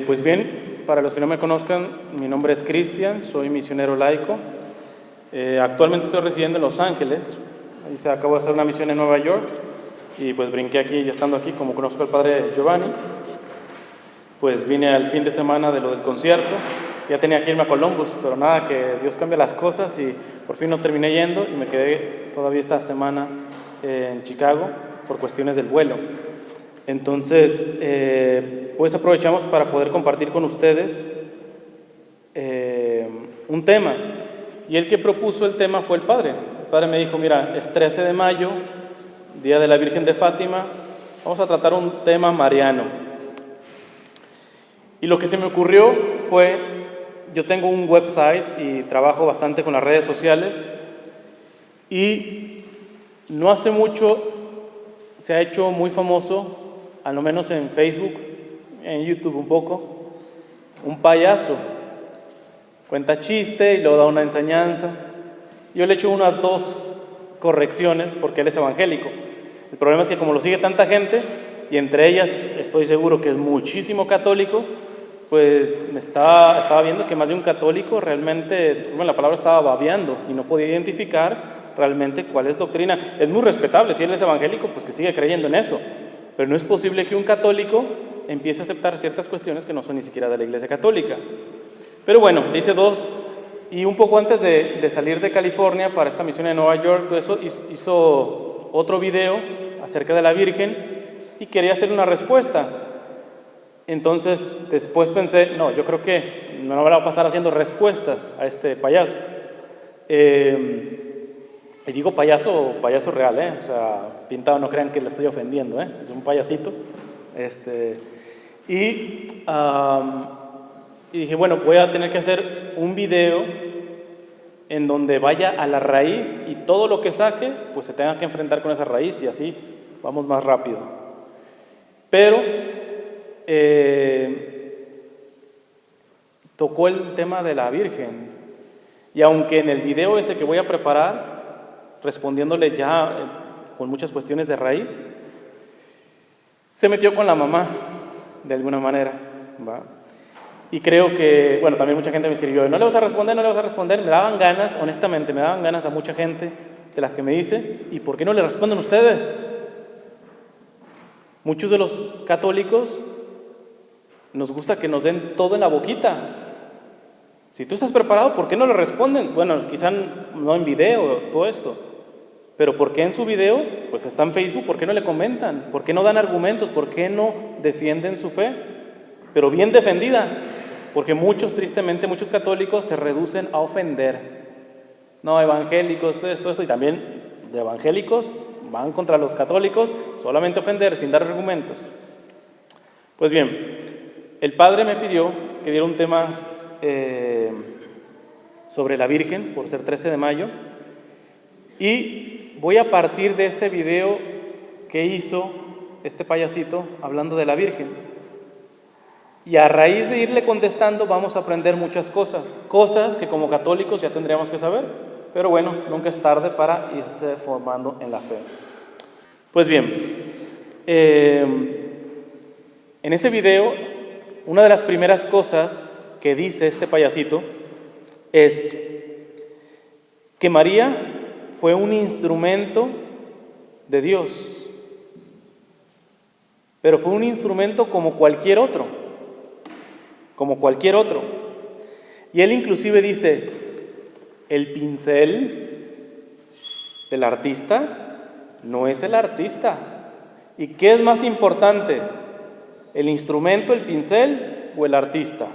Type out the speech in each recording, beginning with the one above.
Pues bien, para los que no me conozcan, mi nombre es Cristian, soy misionero laico. Actualmente estoy residiendo en Los Ángeles. Ahí se acabó de hacer una misión en Nueva York y pues brinqué aquí, ya estando aquí, como conozco al padre Giovanni, pues vine al fin de semana de lo del concierto. Ya tenía que irme a Columbus, pero nada, que Dios cambia las cosas y por fin no terminé yendo y me quedé todavía esta semana en Chicago por cuestiones del vuelo. Entonces, pues aprovechamos para poder compartir con ustedes un tema. Y el que propuso el tema fue el padre. El padre me dijo, mira, es 13 de mayo, Día de la Virgen de Fátima, vamos a tratar un tema mariano. Y lo que se me ocurrió fue, yo tengo un website y trabajo bastante con las redes sociales y no hace mucho se ha hecho muy famoso, al menos en Facebook, en YouTube un poco, un payaso. Cuenta chiste y luego da una enseñanza. Yo le he hecho unas 2 correcciones porque él es evangélico. El problema es que como lo sigue tanta gente, y entre ellas estoy seguro que es muchísimo católico, pues estaba viendo que más de un católico realmente, disculpen la palabra, estaba babeando y no podía identificar realmente cuál es doctrina. Es muy respetable, si él es evangélico, pues que sigue creyendo en eso. Pero no es posible que un católico empiece a aceptar ciertas cuestiones que no son ni siquiera de la Iglesia Católica. Pero bueno, hice 2, y un poco antes de salir de California para esta misión en Nueva York, todo eso, hizo otro video acerca de la Virgen y quería hacer una respuesta. Entonces, después pensé, no, yo creo que no me voy a pasar haciendo respuestas a este payaso. Y digo payaso real, o sea, pintado, no crean que le estoy ofendiendo, es un payasito. Y dije, bueno, voy a tener que hacer un video en donde vaya a la raíz y todo lo que saque, pues se tenga que enfrentar con esa raíz y así vamos más rápido. Pero tocó el tema de la Virgen, y aunque en el video ese que voy a preparar, respondiéndole ya con muchas cuestiones de raíz, se metió con la mamá de alguna manera, ¿va? Y creo que, bueno, también mucha gente me escribió, no le vas a responder, me daban ganas, honestamente, me daban ganas a mucha gente de las que me dice, ¿y por qué no le responden ustedes? Muchos de los católicos nos gusta que nos den todo en la boquita. Si tú estás preparado, ¿por qué no le responden? Bueno, quizá no en video, todo esto, pero ¿por qué en su video? Pues está en Facebook, ¿por qué no le comentan? ¿Por qué no dan argumentos? ¿Por qué no defienden su fe? Pero bien defendida, porque tristemente, muchos católicos se reducen a ofender. No, evangélicos, esto, y también de evangélicos van contra los católicos, solamente ofender, sin dar argumentos. Pues bien, el padre me pidió que diera un tema sobre la Virgen, por ser 13 de mayo, y voy a partir de ese video que hizo este payasito hablando de la Virgen. Y a raíz de irle contestando vamos a aprender muchas cosas que como católicos ya tendríamos que saber, pero bueno, nunca es tarde para irse formando en la fe. Pues bien, en ese video, una de las primeras cosas que dice este payasito es que María fue un instrumento de Dios, pero fue un instrumento como cualquier otro. Y él inclusive dice, el pincel del artista no es el artista. ¿Y qué es más importante? ¿El instrumento, el pincel o el artista?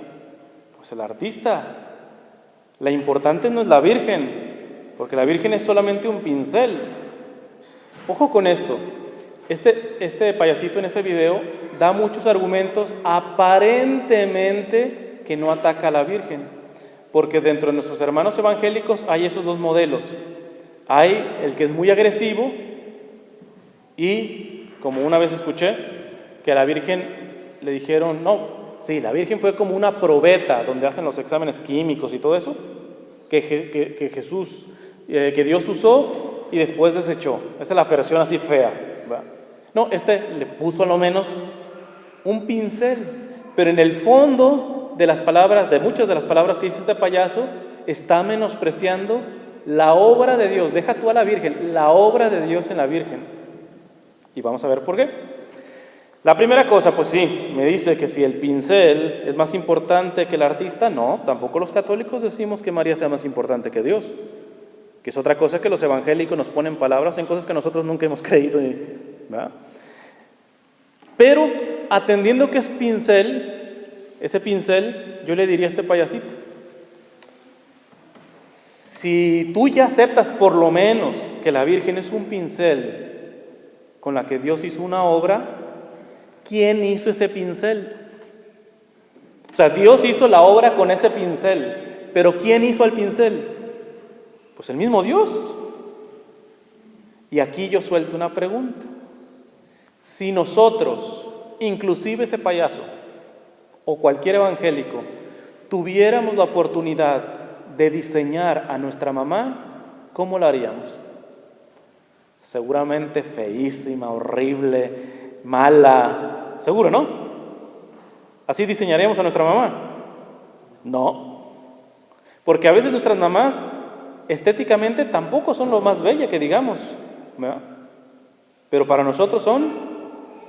Pues el artista. La importante no es la Virgen, porque la Virgen es solamente un pincel. Ojo con esto. Este payasito en ese video da muchos argumentos aparentemente que no ataca a la Virgen, porque dentro de nuestros hermanos evangélicos hay esos 2 modelos. Hay el que es muy agresivo y, como una vez escuché, que a la Virgen le dijeron, no, sí, la Virgen fue como una probeta donde hacen los exámenes químicos y todo eso, que Dios usó y después desechó. Esa es la versión así fea, ¿va? No, le puso a lo menos un pincel. Pero en el fondo de las palabras, de muchas de las palabras que dice este payaso, está menospreciando la obra de Dios. Deja tú a la Virgen, la obra de Dios en la Virgen. Y vamos a ver por qué. La primera cosa, pues sí, me dice que si el pincel es más importante que el artista, no, tampoco los católicos decimos que María sea más importante que Dios, que es otra cosa que los evangélicos nos ponen palabras en cosas que nosotros nunca hemos creído, ¿verdad? Pero atendiendo que es pincel, ese pincel, yo le diría a este payasito, si tú ya aceptas por lo menos que la Virgen es un pincel con la que Dios hizo una obra, ¿quién hizo ese pincel? O sea, Dios hizo la obra con ese pincel, pero ¿quién hizo el pincel? Pues el mismo Dios. Y aquí yo suelto una pregunta. Si nosotros, inclusive ese payaso o cualquier evangélico, tuviéramos la oportunidad de diseñar a nuestra mamá, ¿cómo la haríamos? Seguramente feísima, horrible, mala, seguro, ¿no? ¿Así diseñaríamos a nuestra mamá? No, porque a veces nuestras mamás estéticamente tampoco son lo más bella que digamos, ¿verdad? Pero para nosotros son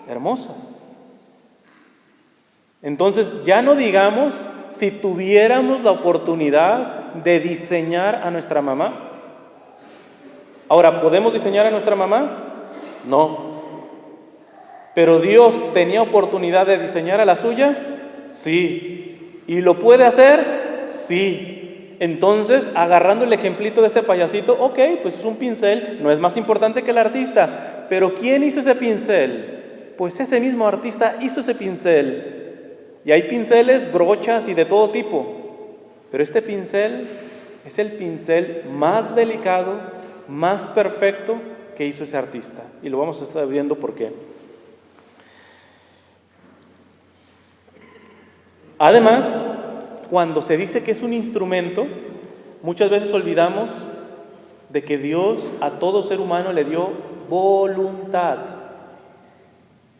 hermosas. Entonces ya no digamos si tuviéramos la oportunidad de diseñar a nuestra mamá. Ahora, ¿podemos diseñar a nuestra mamá? No. ¿Pero Dios tenía oportunidad de diseñar a la suya? Sí. ¿Y lo puede hacer? Sí. Entonces, agarrando el ejemplito de este payasito, ok, pues es un pincel, no es más importante que el artista. ¿Pero quién hizo ese pincel? Pues ese mismo artista hizo ese pincel. Y hay pinceles, brochas y de todo tipo. Pero este pincel es el pincel más delicado, más perfecto que hizo ese artista. Y lo vamos a estar viendo por qué. Además, cuando se dice que es un instrumento, muchas veces olvidamos de que Dios a todo ser humano le dio voluntad.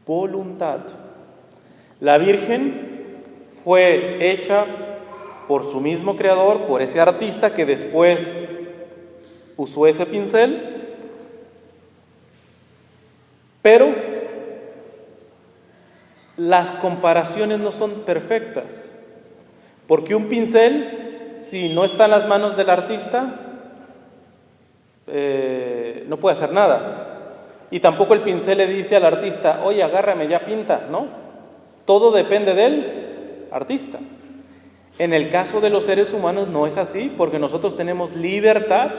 Voluntad. La Virgen fue hecha por su mismo creador, por ese artista que después usó ese pincel, pero las comparaciones no son perfectas, porque un pincel, si no está en las manos del artista, no puede hacer nada. Y tampoco el pincel le dice al artista, oye, agárrame, ya pinta, ¿no? Todo depende del artista. En el caso de los seres humanos no es así, porque nosotros tenemos libertad.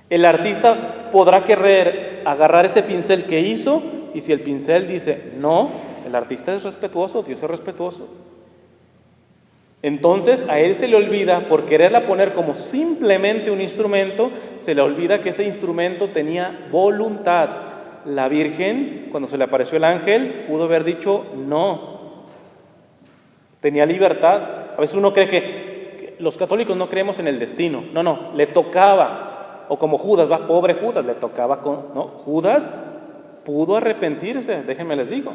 El artista podrá querer agarrar ese pincel que hizo, y si el pincel dice no, el artista es respetuoso, Dios es respetuoso. Entonces a él se le olvida, por quererla poner como simplemente un instrumento, se le olvida que ese instrumento tenía voluntad. La Virgen, cuando se le apareció el ángel, pudo haber dicho no. Tenía libertad. A veces uno cree que los católicos no creemos en el destino. No, le tocaba. O como Judas, pobre Judas, le tocaba no, Judas pudo arrepentirse, déjenme les digo.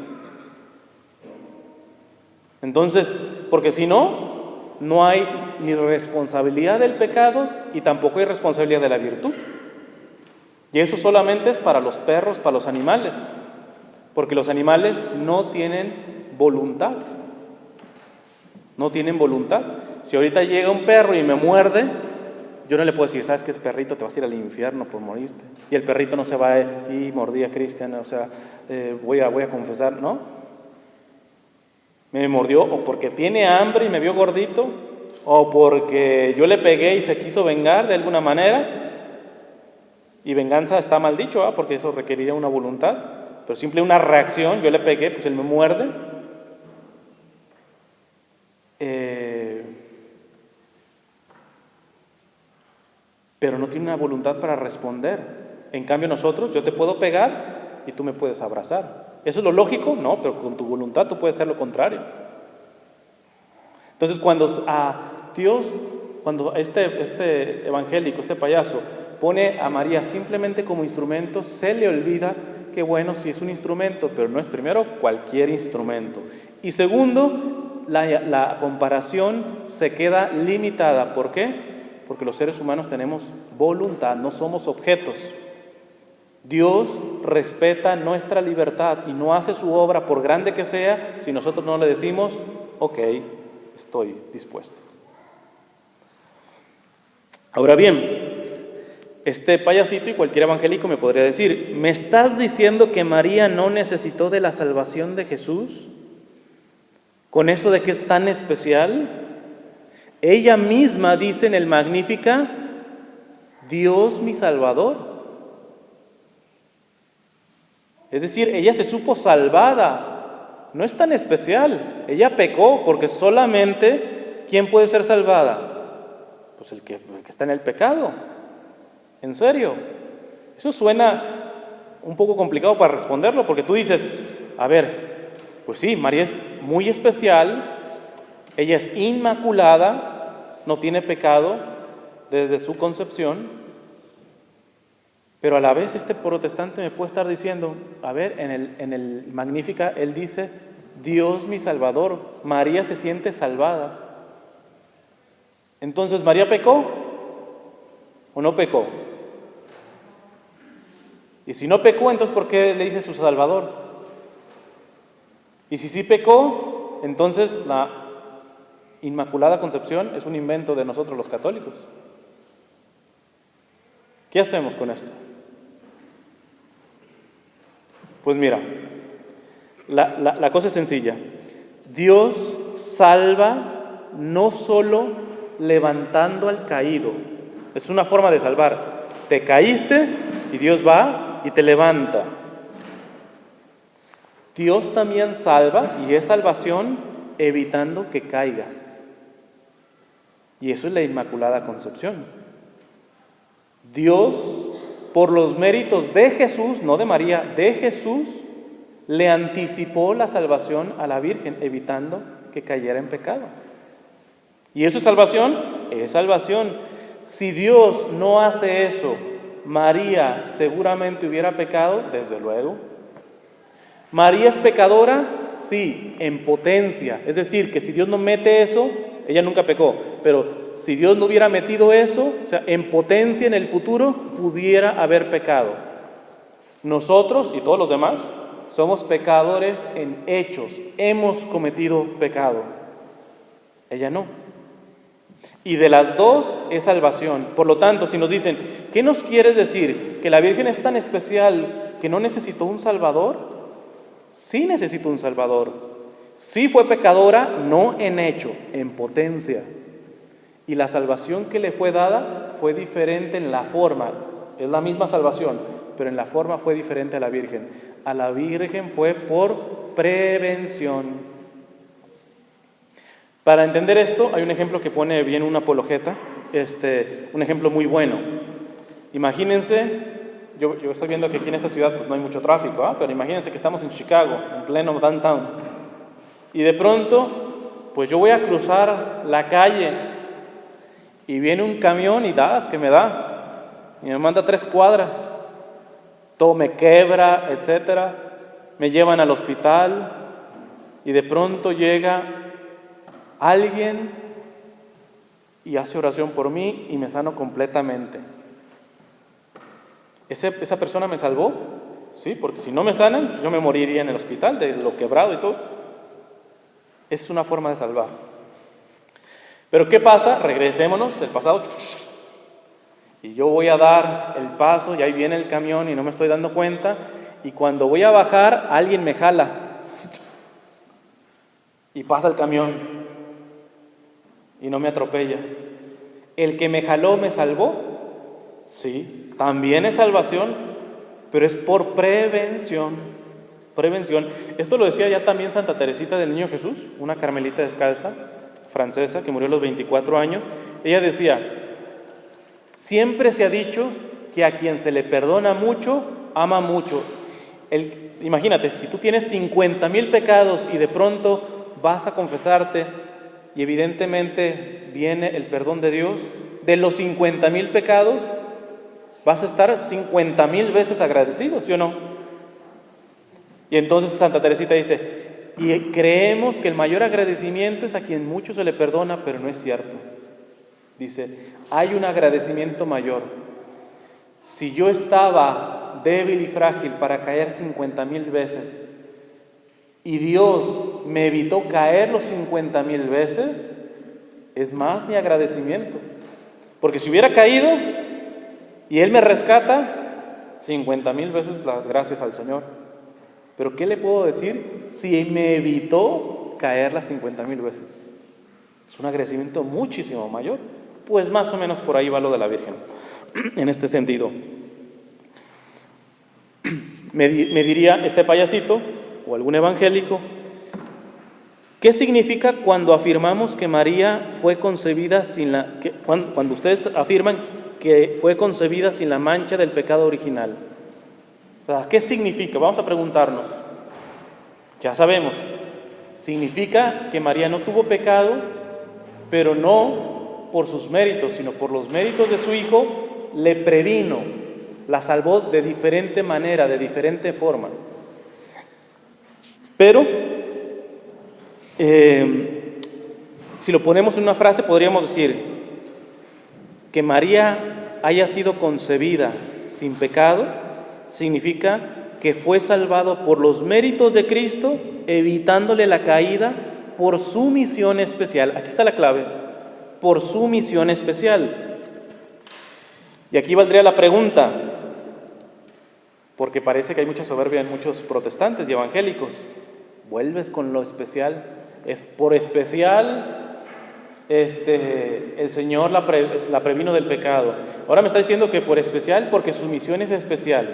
Entonces, porque si no, no hay ni responsabilidad del pecado y tampoco hay responsabilidad de la virtud. Y eso solamente es para los perros, para los animales, porque los animales no tienen voluntad. No tienen voluntad. Si ahorita llega un perro y me muerde, yo no le puedo decir, ¿sabes qué es perrito? Te vas a ir al infierno por morirte. Y el perrito no se va sí, mordí a Cristian, o sea, voy a confesar, ¿no? Me mordió o porque tiene hambre y me vio gordito, o porque yo le pegué y se quiso vengar de alguna manera. Y venganza está mal dicho, ¿eh? Porque eso requeriría una voluntad. Pero simple una reacción, yo le pegué, pues él me muerde. Pero no tiene una voluntad para responder. En cambio nosotros, yo te puedo pegar y tú me puedes abrazar. ¿Eso es lo lógico? No, pero con tu voluntad tú puedes hacer lo contrario. Entonces cuando este evangélico, este payaso, pone a María simplemente como instrumento, se le olvida que bueno, sí es un instrumento, pero no es primero cualquier instrumento. Y segundo, la comparación se queda limitada. ¿Por qué? Porque los seres humanos tenemos voluntad, no somos objetos. Dios respeta nuestra libertad y no hace su obra, por grande que sea, si nosotros no le decimos, ok, estoy dispuesto. Ahora bien, este payasito y cualquier evangélico me podría decir, ¿me estás diciendo que María no necesitó de la salvación de Jesús? ¿Con eso de que es tan especial? Ella misma dice en el Magnífica, Dios mi Salvador. Es decir, ella se supo salvada. No es tan especial. Ella pecó porque solamente, ¿quién puede ser salvada? Pues el que está en el pecado. ¿En serio? Eso suena un poco complicado para responderlo, porque tú dices, a ver, pues sí, María es muy especial, ella es inmaculada, no tiene pecado desde su concepción, pero a la vez este protestante me puede estar diciendo, a ver, en el Magnífica él dice, Dios mi Salvador, María se siente salvada. Entonces, ¿María pecó o no pecó? Y si no pecó, entonces ¿por qué le dice su Salvador? Y si sí pecó, entonces la Inmaculada Concepción es un invento de nosotros los católicos. ¿Qué hacemos con esto? Pues mira, la cosa es sencilla. Dios salva no solo levantando al caído. Es una forma de salvar. Te caíste y Dios va y te levanta. Dios también salva, y es salvación evitando que caigas. Y eso es la Inmaculada Concepción. Dios, por los méritos de Jesús, no de María, de Jesús, le anticipó la salvación a la Virgen, evitando que cayera en pecado. ¿Y eso es salvación? Es salvación. Si Dios no hace eso, María seguramente hubiera pecado, desde luego. ¿María es pecadora? Sí, en potencia. Es decir, que si Dios no mete eso, ella nunca pecó, pero si Dios no hubiera metido eso, o sea, en potencia en el futuro, pudiera haber pecado. Nosotros y todos los demás somos pecadores en hechos, hemos cometido pecado. Ella no. Y de las dos es salvación. Por lo tanto, si nos dicen, ¿qué nos quieres decir? ¿Que la Virgen es tan especial que no necesitó un Salvador? Sí necesitó un Salvador. Sí fue pecadora, no en hecho, en potencia. Y la salvación que le fue dada fue diferente en la forma. Es la misma salvación, pero en la forma fue diferente a la Virgen. A la Virgen fue por prevención. Para entender esto, hay un ejemplo que pone bien una apologeta, un ejemplo muy bueno. Imagínense, yo estoy viendo que aquí en esta ciudad pues no hay mucho tráfico, pero imagínense que estamos en Chicago, en pleno downtown, y de pronto, pues yo voy a cruzar la calle y viene un camión y que me da, y me manda 3 cuadras, todo me quebra, etcétera, me llevan al hospital, y de pronto llega alguien y hace oración por mí y me sano completamente. ¿Esa persona me salvó? Sí, porque si no me sanan, pues yo me moriría en el hospital de lo quebrado y todo. Esa es una forma de salvar. Pero ¿qué pasa? Regresémonos, el pasado. Y yo voy a dar el paso y ahí viene el camión y no me estoy dando cuenta. Y cuando voy a bajar, alguien me jala. Y pasa el camión. Y no me atropella. ¿El que me jaló me salvó? Sí, también es salvación, pero es por prevención. Prevención. Esto lo decía ya también Santa Teresita del Niño Jesús, una carmelita descalza, francesa, que murió a los 24 años. Ella decía, siempre se ha dicho que a quien se le perdona mucho, ama mucho. Imagínate, si tú tienes 50,000 pecados y de pronto vas a confesarte, y evidentemente viene el perdón de Dios, de los 50,000 pecados vas a estar 50,000 veces agradecido, ¿sí o no? Y entonces Santa Teresita dice, Y creemos que el mayor agradecimiento es a quien mucho se le perdona, pero no es cierto. Dice, hay un agradecimiento mayor. Si yo estaba débil y frágil para caer 50,000 veces y Dios me evitó caer los 50,000 veces, es más mi agradecimiento. Porque si hubiera caído y Él me rescata, 50,000 veces las gracias al Señor. Pero ¿qué le puedo decir si me evitó caer las 50,000 veces? Es un agradecimiento muchísimo mayor. Pues más o menos por ahí va lo de la Virgen, en este sentido. Me diría este payasito o algún evangélico, ¿qué significa cuando afirmamos que María fue concebida cuando ustedes afirman que fue concebida sin la mancha del pecado original? ¿Qué significa? Vamos a preguntarnos. Ya sabemos, significa que María no tuvo pecado, pero no por sus méritos, sino por los méritos de su Hijo, le previno, la salvó de diferente manera, de diferente forma. Pero, si lo ponemos en una frase, podríamos decir que María haya sido concebida sin pecado, significa que fue salvado por los méritos de Cristo, evitándole la caída por su misión especial. Aquí está la clave, por su misión especial. Y aquí valdría la pregunta, porque parece que hay mucha soberbia en muchos protestantes y evangélicos. ¿Vuelves con lo especial? ¿Es por especial el Señor la previno del pecado? Ahora me está diciendo que por especial porque su misión es especial.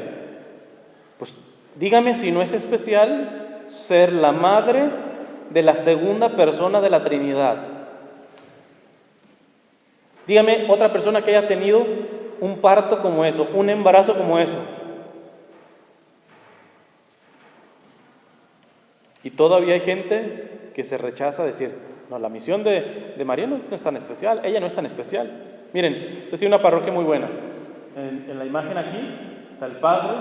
Pues dígame si no es especial ser la madre de la segunda persona de la Trinidad. Dígame otra persona que haya tenido un parto como eso, un embarazo como eso. Y todavía hay gente que se rechaza a decir, no, la misión de María no es tan especial, ella no es tan especial. Miren, usted tiene una parroquia muy buena. En la imagen aquí está el Padre,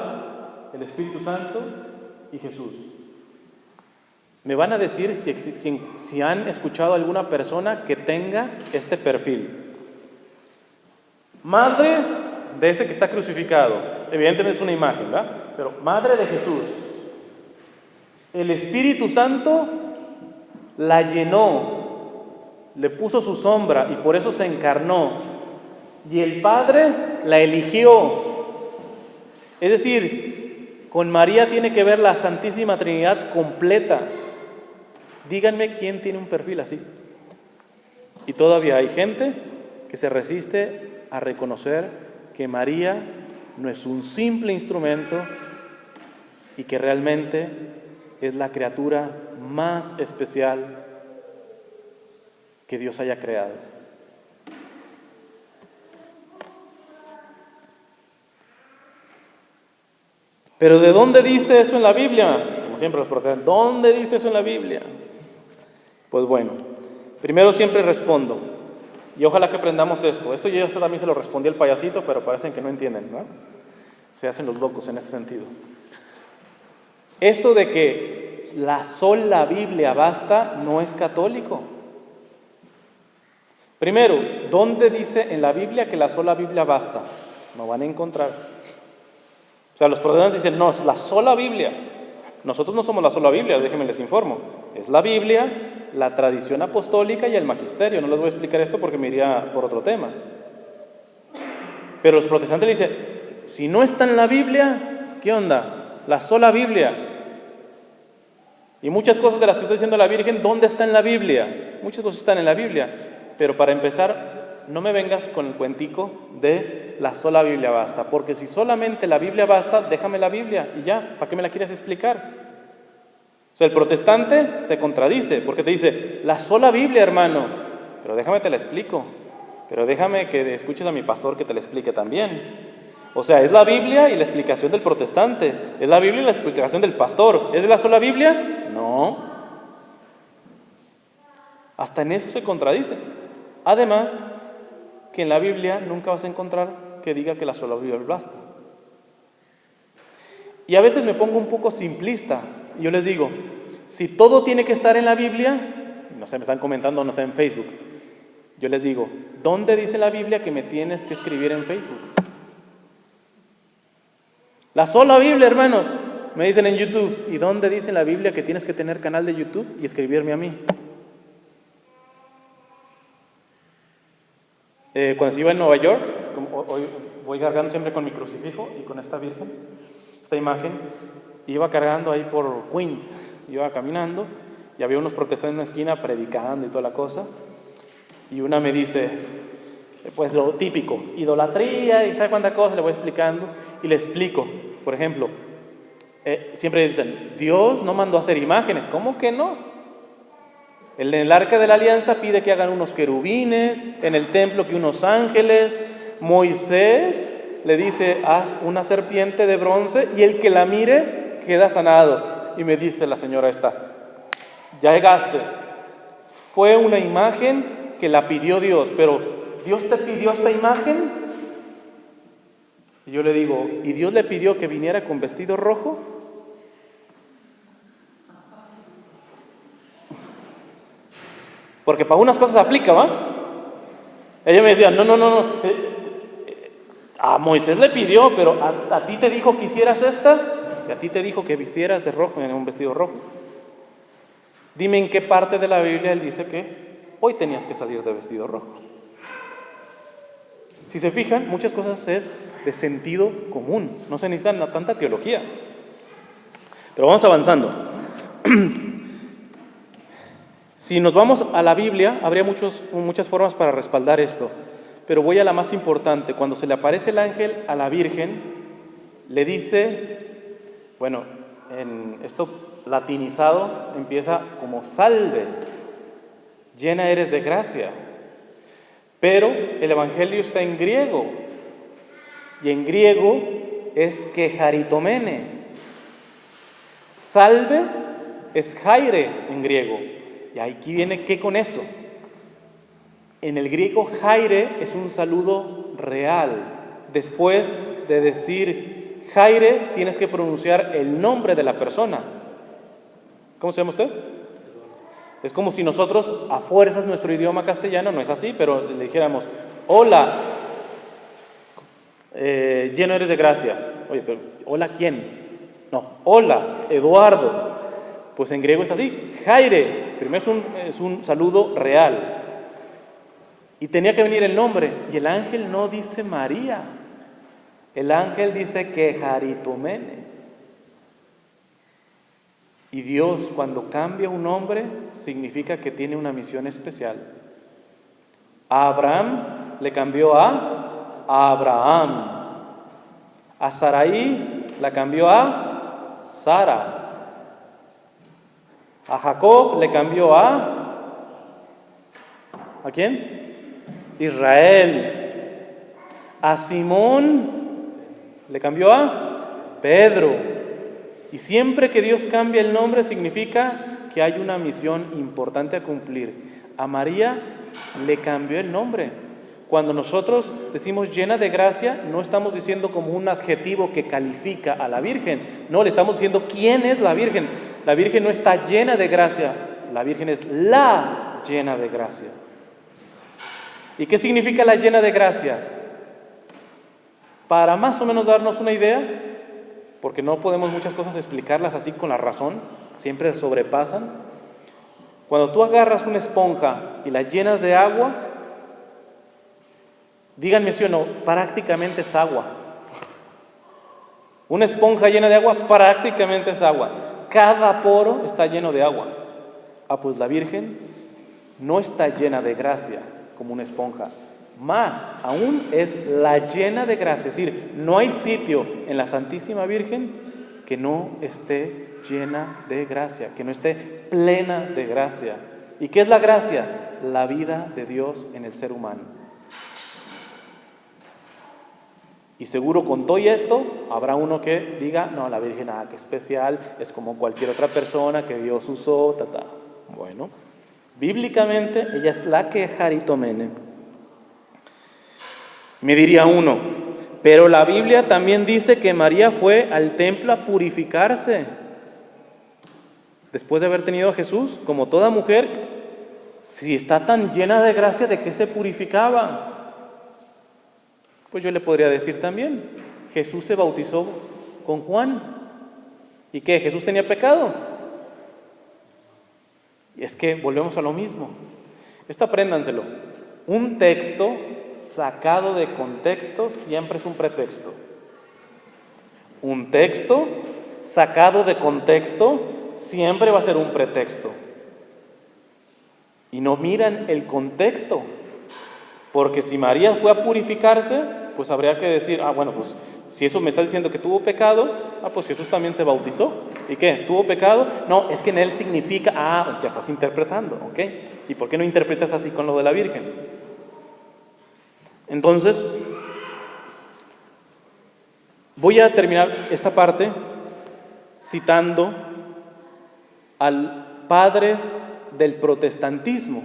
el Espíritu Santo y Jesús. Me van a decir si han escuchado a alguna persona que tenga este perfil. Madre de ese que está crucificado, evidentemente es una imagen, ¿verdad? Pero madre de Jesús. El Espíritu Santo la llenó, le puso su sombra y por eso se encarnó. Y el Padre la eligió. Es decir, con María tiene que ver la Santísima Trinidad completa. Díganme quién tiene un perfil así. Y todavía hay gente que se resiste a reconocer que María no es un simple instrumento y que realmente es la criatura más especial que Dios haya creado. Pero ¿de dónde dice eso en la Biblia? Como siempre los protestantes, ¿dónde dice eso en la Biblia? Pues bueno, primero siempre respondo, y ojalá que aprendamos esto. Esto yo ya también se lo respondí al payasito, pero parecen que no entienden, ¿no? Se hacen los locos en ese sentido. Eso de que la sola Biblia basta no es católico. Primero, ¿dónde dice en la Biblia que la sola Biblia basta? No van a encontrar. O sea, los protestantes dicen, no, es la sola Biblia. Nosotros no somos la sola Biblia, déjenme les informo. Es la Biblia, la tradición apostólica y el magisterio. No les voy a explicar esto porque me iría por otro tema. Pero los protestantes le dicen, si no está en la Biblia, ¿qué onda? La sola Biblia. Y muchas cosas de las que está diciendo la Virgen, ¿dónde está en la Biblia? Muchas cosas están en la Biblia. Pero para empezar, no me vengas con el cuentico de la sola Biblia basta. Porque si solamente la Biblia basta, déjame la Biblia y ya, ¿para qué me la quieres explicar? O sea, el protestante se contradice porque te dice, la sola Biblia, hermano. Pero déjame te la explico. Pero déjame que escuches a mi pastor que te la explique también. O sea, es la Biblia y la explicación del protestante. Es la Biblia y la explicación del pastor. ¿Es la sola Biblia? No. Hasta en eso se contradice. Además, que en la Biblia nunca vas a encontrar que diga que la sola Biblia basta. Y a veces me pongo un poco simplista. Y yo les digo, si todo tiene que estar en la Biblia, no sé, me están comentando, no sé, en Facebook, yo les digo, ¿dónde dice la Biblia que me tienes que escribir en Facebook? La sola Biblia, hermano. Me dicen en YouTube, ¿y dónde dice la Biblia que tienes que tener canal de YouTube y escribirme a mí? Cuando iba en Nueva York, hoy voy cargando siempre con mi crucifijo y con esta virgen, esta imagen, iba cargando ahí por Queens, iba caminando y había unos protestantes en una esquina predicando y toda la cosa, y una me dice, pues lo típico, idolatría y sabe cuánta cosa, le voy explicando y le explico, por ejemplo, siempre dicen, Dios no mandó a hacer imágenes, ¿cómo que no? En el Arca de la Alianza pide que hagan unos querubines, en el templo que unos ángeles, Moisés le dice, haz una serpiente de bronce y el que la mire queda sanado. Y me dice la señora esta, ya llegaste, fue una imagen que la pidió Dios, pero ¿Dios te pidió esta imagen? Y yo le digo, ¿y Dios le pidió que viniera con vestido rojo? Porque para unas cosas aplica, ¿va? Ella me decía, no. A Moisés le pidió, pero a ti te dijo que hicieras esta, y a ti te dijo que vistieras de rojo, en un vestido rojo. Dime en qué parte de la Biblia él dice que hoy tenías que salir de vestido rojo. Si se fijan, muchas cosas es de sentido común, no se necesita tanta teología. Pero vamos avanzando. Si nos vamos a la Biblia, habría muchas formas para respaldar esto, pero voy a la más importante. Cuando se le aparece el ángel a la Virgen, le dice, bueno, en esto latinizado empieza como salve, llena eres de gracia, pero el Evangelio está en griego, y en griego es quejaritomene. Salve es jaire en griego. Y aquí viene, ¿qué con eso? En el griego, jaire es un saludo real. Después de decir jaire, tienes que pronunciar el nombre de la persona. ¿Cómo se llama usted? Es como si nosotros, a fuerzas, nuestro idioma castellano, no es así, pero le dijéramos, hola, lleno eres de gracia. Oye, pero ¿hola quién? No, hola, Eduardo. Pues en griego es así, jaire. Primero es un saludo real. Y tenía que venir el nombre. Y el ángel no dice María. El ángel dice quejaritomene. Y Dios, cuando cambia un nombre, significa que tiene una misión especial. A Abraham le cambió a Abraham. A Sarai la cambió a Sara. A Jacob le cambió ¿a quién? Israel. A Simón le cambió a Pedro. Y siempre que Dios cambia el nombre significa que hay una misión importante a cumplir. A María le cambió el nombre. Cuando nosotros decimos llena de gracia, no estamos diciendo como un adjetivo que califica a la Virgen. No, le estamos diciendo quién es la Virgen. La Virgen no está llena de gracia, la Virgen es la llena de gracia. ¿Y qué significa la llena de gracia? Para más o menos darnos una idea, porque no podemos muchas cosas explicarlas así con la razón, siempre sobrepasan. Cuando tú agarras una esponja y la llenas de agua, díganme sí o no, prácticamente es agua. Una esponja llena de agua prácticamente es agua. Cada poro está lleno de agua. Pues la Virgen no está llena de gracia como una esponja. Más aún es la llena de gracia. Es decir, no hay sitio en la Santísima Virgen que no esté llena de gracia, que no esté plena de gracia. ¿Y qué es la gracia? La vida de Dios en el ser humano. Y seguro con todo esto, habrá uno que diga, no, la Virgen, qué especial, es como cualquier otra persona que Dios usó, Bueno, bíblicamente ella es la quejaritomene. Me diría uno, pero la Biblia también dice que María fue al templo a purificarse después de haber tenido a Jesús, como toda mujer, si está tan llena de gracia, ¿de qué se purificaba? Pues yo le podría decir también, Jesús se bautizó con Juan. ¿Y qué? ¿Jesús tenía pecado? Y es que volvemos a lo mismo. Esto apréndanselo. Un texto sacado de contexto siempre es un pretexto. Un texto sacado de contexto siempre va a ser un pretexto. Y no miran el contexto. Porque si María fue a purificarse, pues habría que decir, bueno, pues si eso me está diciendo que tuvo pecado, pues Jesús también se bautizó. ¿Y qué? ¿Tuvo pecado? No, es que en él significa, ya estás interpretando, ¿ok? ¿Y por qué no interpretas así con lo de la Virgen? Entonces, voy a terminar esta parte citando al padres del protestantismo.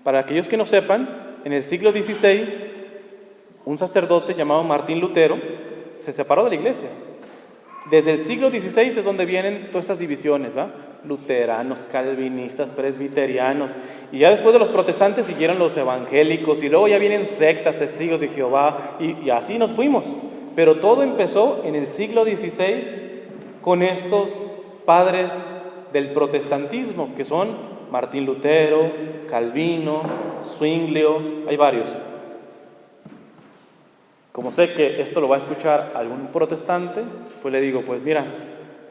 Para aquellos que no sepan, en el siglo XVI, un sacerdote llamado Martín Lutero se separó de la iglesia. Desde el siglo XVI es donde vienen todas estas divisiones, ¿va? Luteranos, calvinistas, presbiterianos, y ya después de los protestantes siguieron los evangélicos, y luego ya vienen sectas, testigos de Jehová, y así nos fuimos. Pero todo empezó en el siglo XVI con estos padres del protestantismo, que son Martín Lutero, Calvino, Zwinglio, hay varios. Como sé que esto lo va a escuchar algún protestante, pues le digo, pues mira,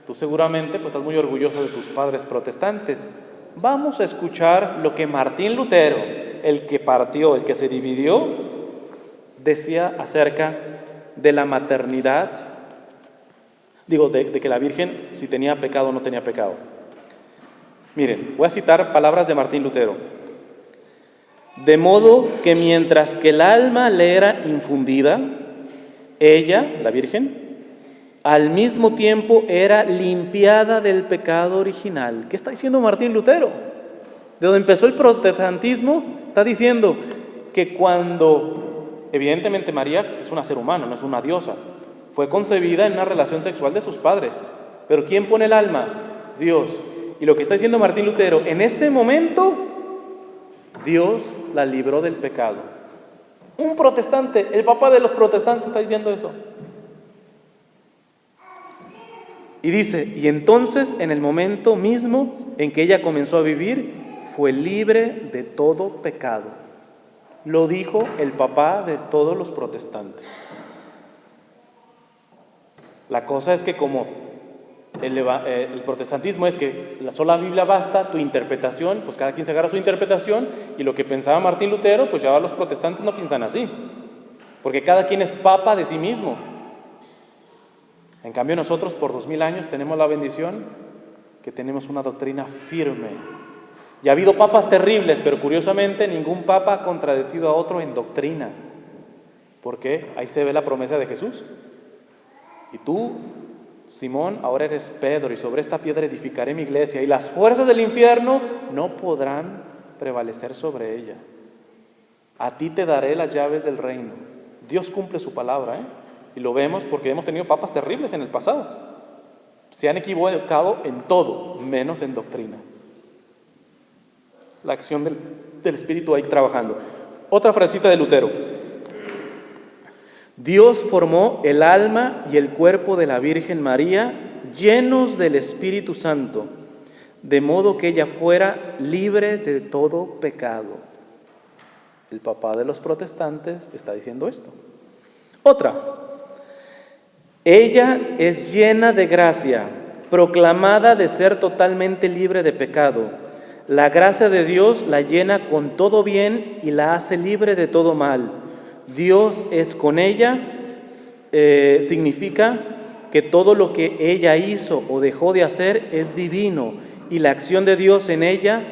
tú seguramente pues estás muy orgulloso de tus padres protestantes. Vamos a escuchar lo que Martín Lutero, el que partió, el que se dividió, decía acerca de la maternidad, de que la Virgen si tenía pecado o no tenía pecado. Miren, voy a citar palabras de Martín Lutero. De modo que mientras que el alma le era infundida, ella, la Virgen, al mismo tiempo era limpiada del pecado original. ¿Qué está diciendo Martín Lutero? De donde empezó el protestantismo, está diciendo que cuando, evidentemente María es un ser humano, no es una diosa, fue concebida en una relación sexual de sus padres. Pero ¿quién pone el alma? Dios. Y lo que está diciendo Martín Lutero, en ese momento, Dios la libró del pecado. Un protestante, el papá de los protestantes está diciendo eso. Y dice, y entonces en el momento mismo en que ella comenzó a vivir, fue libre de todo pecado. Lo dijo el papá de todos los protestantes. La cosa es que como el protestantismo es que la sola Biblia basta, tu interpretación, pues cada quien se agarra su interpretación, y lo que pensaba Martín Lutero, pues ya los protestantes no piensan así, porque cada quien es papa de sí mismo. En cambio nosotros por 2000 años tenemos la bendición que tenemos una doctrina firme. Y ha habido papas terribles, pero curiosamente ningún papa ha contradecido a otro en doctrina. ¿Por qué? Ahí se ve la promesa de Jesús. Y tú, Simón, ahora eres Pedro, y sobre esta piedra edificaré mi iglesia, y las fuerzas del infierno no podrán prevalecer sobre ella. A ti te daré las llaves del reino. Dios cumple su palabra, y lo vemos porque hemos tenido papas terribles en el pasado. Se han equivocado en todo, menos en doctrina. La acción del Espíritu ahí trabajando. Otra frasecita de Lutero. Dios formó el alma y el cuerpo de la Virgen María llenos del Espíritu Santo, de modo que ella fuera libre de todo pecado. El papá de los protestantes está diciendo esto. Otra. Ella es llena de gracia, proclamada de ser totalmente libre de pecado. La gracia de Dios la llena con todo bien y la hace libre de todo mal. Dios es con ella, significa que todo lo que ella hizo o dejó de hacer es divino, y la acción de Dios en ella,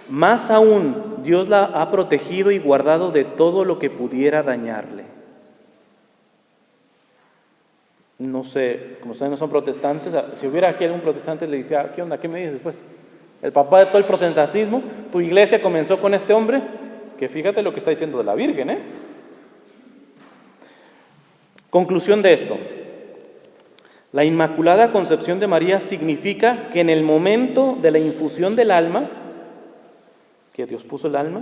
más aún, Dios la ha protegido y guardado de todo lo que pudiera dañarle. No sé, como ustedes no son protestantes, si hubiera aquí algún protestante le dijera, ¿qué onda? ¿Qué me dices? Pues el papá de todo el protestantismo, tu iglesia comenzó con este hombre, que fíjate lo que está diciendo de la Virgen, Conclusión de esto. La Inmaculada Concepción de María significa que en el momento de la infusión del alma, que Dios puso el alma,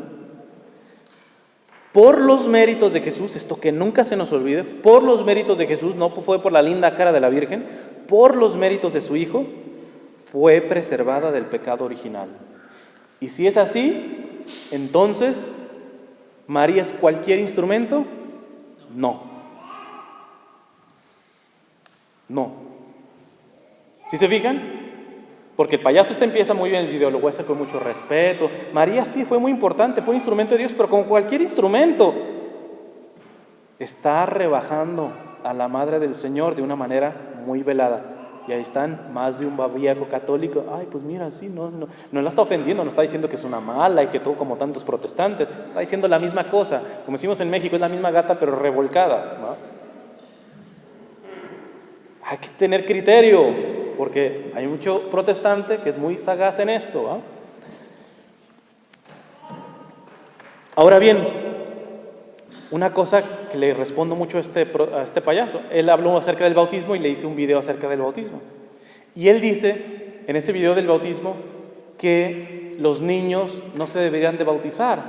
por los méritos de Jesús, esto que nunca se nos olvide, por los méritos de Jesús, no fue por la linda cara de la Virgen, por los méritos de su Hijo, fue preservada del pecado original. Y si es así, entonces, ¿María es cualquier instrumento? No. No. ¿Sí se fijan? Porque el payaso empieza muy bien el video, lo voy a hacer con mucho respeto. María sí fue muy importante, fue un instrumento de Dios, pero como cualquier instrumento, está rebajando a la Madre del Señor de una manera muy velada. Y ahí están más de un babíaco católico. Ay, pues mira, sí, no la está ofendiendo, no está diciendo que es una mala y que todo como tantos protestantes. Está diciendo la misma cosa. Como decimos en México, es la misma gata pero revolcada, ¿no? Hay que tener criterio, porque hay mucho protestante que es muy sagaz en esto, ¿no? Ahora bien, una cosa que le respondo mucho a este payaso, él habló acerca del bautismo y le hice un video acerca del bautismo. Y él dice, en este video del bautismo, que los niños no se deberían de bautizar,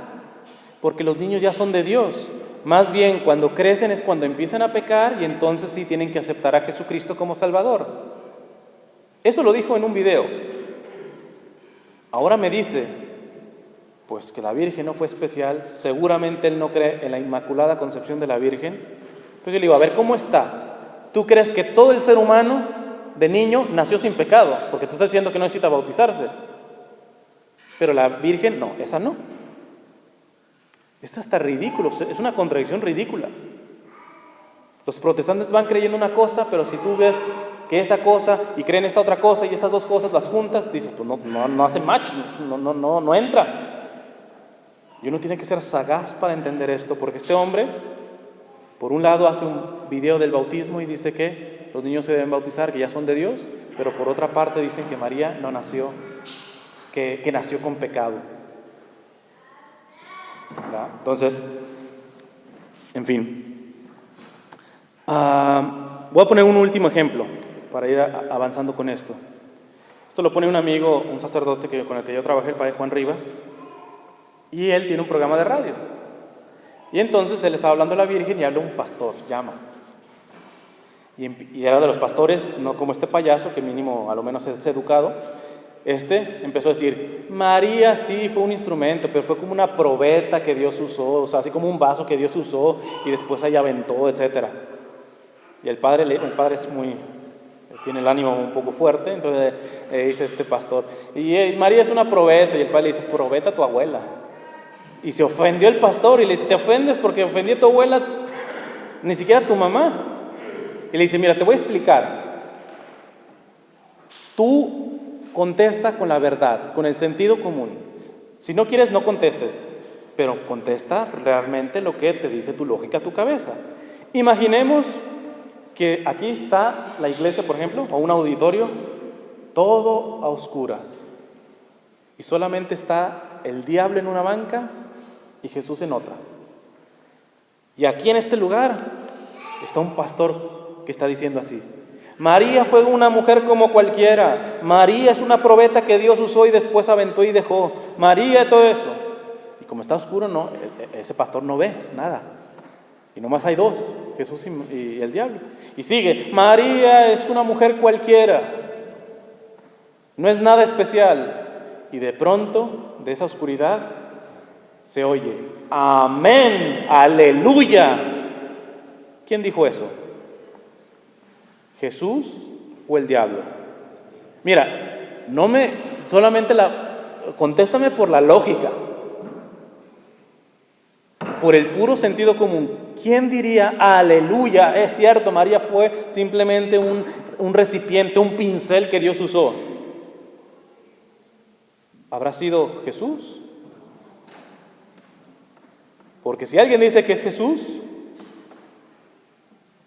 porque los niños ya son de Dios. Más bien, cuando crecen es cuando empiezan a pecar y entonces sí tienen que aceptar a Jesucristo como Salvador. Eso lo dijo en un video. Ahora me dice, pues que la Virgen no fue especial, seguramente él no cree en la Inmaculada Concepción de la Virgen. Entonces yo le digo, a ver, ¿cómo está? ¿Tú crees que todo el ser humano de niño nació sin pecado? Porque tú estás diciendo que no necesita bautizarse. Pero la Virgen, no, esa no. Es hasta ridículo, es una contradicción ridícula. Los protestantes van creyendo una cosa, pero si tú ves que esa cosa y creen esta otra cosa y estas dos cosas las juntas, dices, pues no hace match, no entra. Y uno tiene que ser sagaz para entender esto, porque este hombre, por un lado hace un video del bautismo y dice que los niños se deben bautizar, que ya son de Dios, pero por otra parte dicen que María no nació, que nació con pecado. ¿Verdad? Entonces, en fin. Voy a poner un último ejemplo para ir avanzando con esto. Esto lo pone un amigo, un sacerdote con el que yo trabajé, el padre Juan Rivas, y él tiene un programa de radio. Y entonces él estaba hablando de la Virgen y habla un pastor, llama. Y era de los pastores, no como este payaso, que mínimo a lo menos es educado. Empezó a decir, María sí fue un instrumento, pero fue como una probeta que Dios usó, o sea, así como un vaso que Dios usó y después ahí aventó, etc. Y el padre tiene el ánimo un poco fuerte, entonces dice este pastor, y María es una probeta, y el padre le dice, probeta tu abuela. Y se ofendió el pastor y le dice, ¿te ofendes porque ofendí a tu abuela? Ni siquiera a tu mamá. Y le dice, mira, te voy a explicar. Tú contesta con la verdad, con el sentido común. Si no quieres, no contestes, pero contesta realmente lo que te dice tu lógica, tu cabeza. Imaginemos que aquí está la iglesia, por ejemplo, o un auditorio, todo a oscuras, y solamente está el diablo en una banca y Jesús en otra. Y aquí en este lugar está un pastor que está diciendo así, María fue una mujer como cualquiera, María es una probeta que Dios usó y después aventó y dejó, María, todo eso. Y como está oscuro, no, ese pastor no ve nada. Y nomás hay dos, Jesús y el diablo. Y sigue, María es una mujer cualquiera, no es nada especial. Y de pronto, de esa oscuridad, se oye, amén, aleluya. ¿Quién dijo eso? ¿Jesús o el diablo? Mira, contéstame por la lógica, por el puro sentido común. ¿Quién diría, aleluya, es cierto, María fue simplemente un recipiente, un pincel que Dios usó? ¿Habrá sido Jesús? Porque si alguien dice que es Jesús,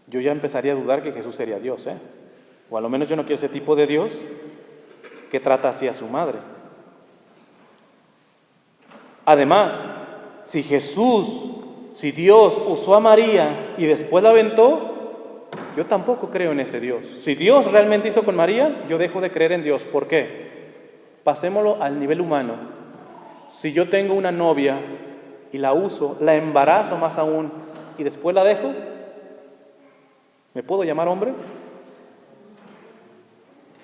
yo ya empezaría a dudar que Jesús sería Dios, o a lo menos yo no quiero ese tipo de Dios que trata así a su madre. Además, si Dios usó a María y después la aventó, yo tampoco creo en ese Dios. Si Dios realmente hizo con María, yo dejo de creer en Dios. ¿Por qué? Pasémoslo al nivel humano. Si yo tengo una novia y la uso, la embarazo más aún y después la dejo, ¿me puedo llamar hombre?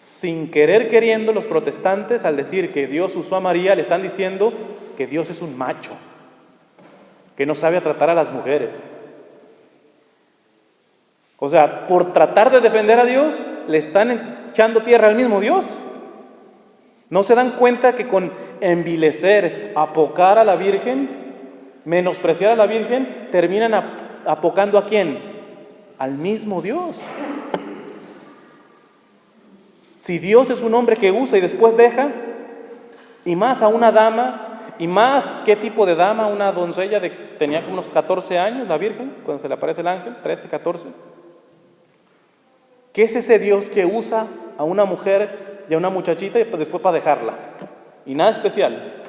Sin querer queriendo, los protestantes, al decir que Dios usó a María, le están diciendo que Dios es un macho, que no sabe tratar a las mujeres. O sea, por tratar de defender a Dios, le están echando tierra al mismo Dios. ¿No se dan cuenta que con envilecer, apocar a la Virgen, menospreciar a la Virgen, terminan apocando a quién? Al mismo Dios. Si Dios es un hombre que usa y después deja, y más a una dama, y más, ¿qué tipo de dama? Una doncella tenía como unos 14 años, la Virgen, cuando se le aparece el ángel, 13, 14. ¿Qué es ese Dios que usa a una mujer y a una muchachita y después para dejarla? Y nada especial.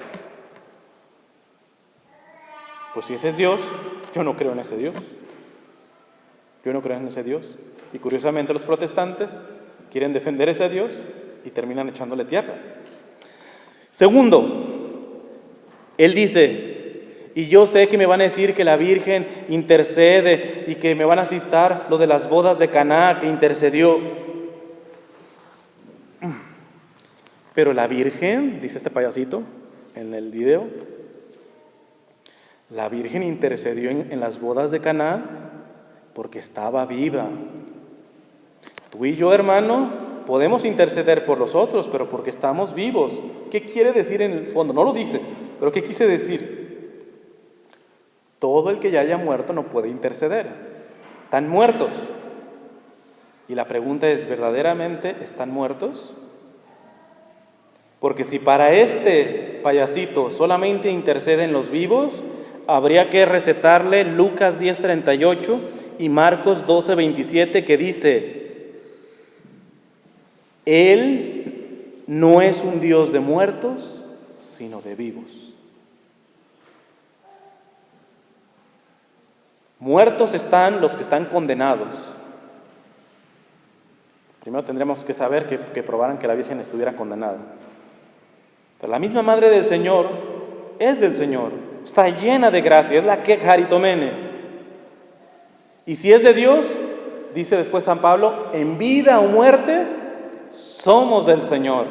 Pues si ese es Dios, yo no creo en ese Dios. Yo no creo en ese Dios. Y curiosamente los protestantes quieren defender ese Dios y terminan echándole tierra. Segundo, él dice, y yo sé que me van a decir que la Virgen intercede y que me van a citar lo de las bodas de Caná que intercedió. Pero la Virgen, dice este payasito en el video, la Virgen intercedió en las bodas de Caná porque estaba viva. Tú y yo, hermano, podemos interceder por los otros, pero porque estamos vivos. ¿Qué quiere decir en el fondo? No lo dice, pero ¿qué quise decir? Todo el que ya haya muerto no puede interceder. Están muertos. Y la pregunta es, ¿verdaderamente están muertos? Porque si para este payasito solamente interceden los vivos, habría que recetarle Lucas 10:38 y Marcos 12:27, que dice: Él no es un Dios de muertos, sino de vivos. Muertos están los que están condenados. Primero tendríamos que saber que probaran que la Virgen estuviera condenada. Pero la misma Madre del Señor es del Señor, está llena de gracia, es la que Jaritomene. Y si es de Dios, dice después San Pablo, en vida o muerte, somos del Señor.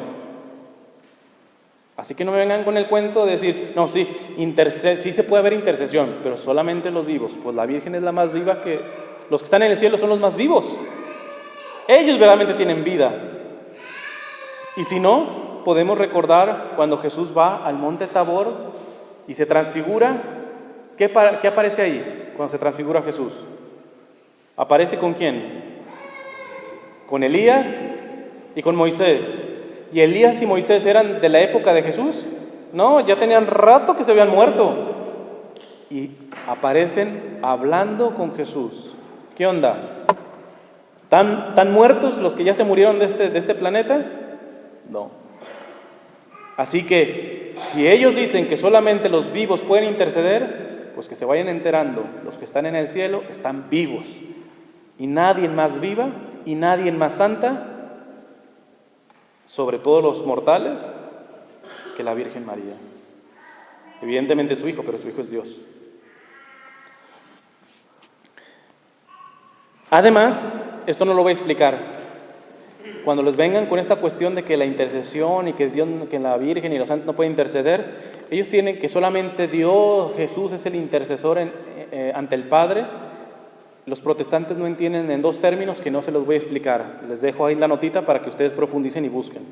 Así que no me vengan con el cuento de decir, no, sí se puede haber intercesión, pero solamente los vivos. Pues la Virgen es la más viva, que los que están en el cielo son los más vivos. Ellos verdaderamente tienen vida. Y si no, podemos recordar cuando Jesús va al monte Tabor y se transfigura. ¿Qué aparece ahí cuando se transfigura Jesús? ¿Aparece con quién? Con Elías y con Moisés. ¿Y Elías y Moisés eran de la época de Jesús? No, ya tenían rato que se habían muerto. Y aparecen hablando con Jesús. ¿Qué onda? ¿Tan muertos los que ya se murieron de este planeta? No. Así que, si ellos dicen que solamente los vivos pueden interceder, pues que se vayan enterando. Los que están en el cielo están vivos. Y nadie más viva y nadie más santa, sobre todo los mortales, que la Virgen María. Evidentemente su hijo, pero su hijo es Dios. Además, esto no lo voy a explicar. Cuando les vengan con esta cuestión de que la intercesión y que Dios, que la Virgen y los santos no pueden interceder, ellos tienen que solamente Dios, Jesús es el intercesor ante el Padre. Los protestantes no entienden en dos términos que no se los voy a explicar. Les dejo ahí la notita para que ustedes profundicen y busquen.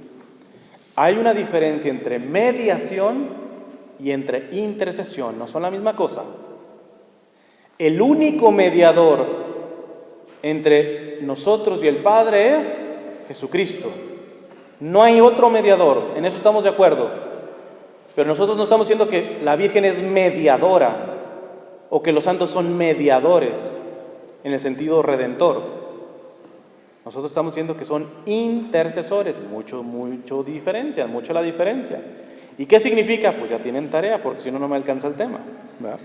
Hay una diferencia entre mediación y entre intercesión. No son la misma cosa. El único mediador entre nosotros y el Padre es Jesucristo. No hay otro mediador. En eso estamos de acuerdo. Pero nosotros no estamos diciendo que la Virgen es mediadora o que los santos son mediadores en el sentido redentor. Nosotros estamos diciendo que son intercesores. Mucho la diferencia. ¿Y qué significa? Pues ya tienen tarea, porque si no, no me alcanza el tema, ¿verdad?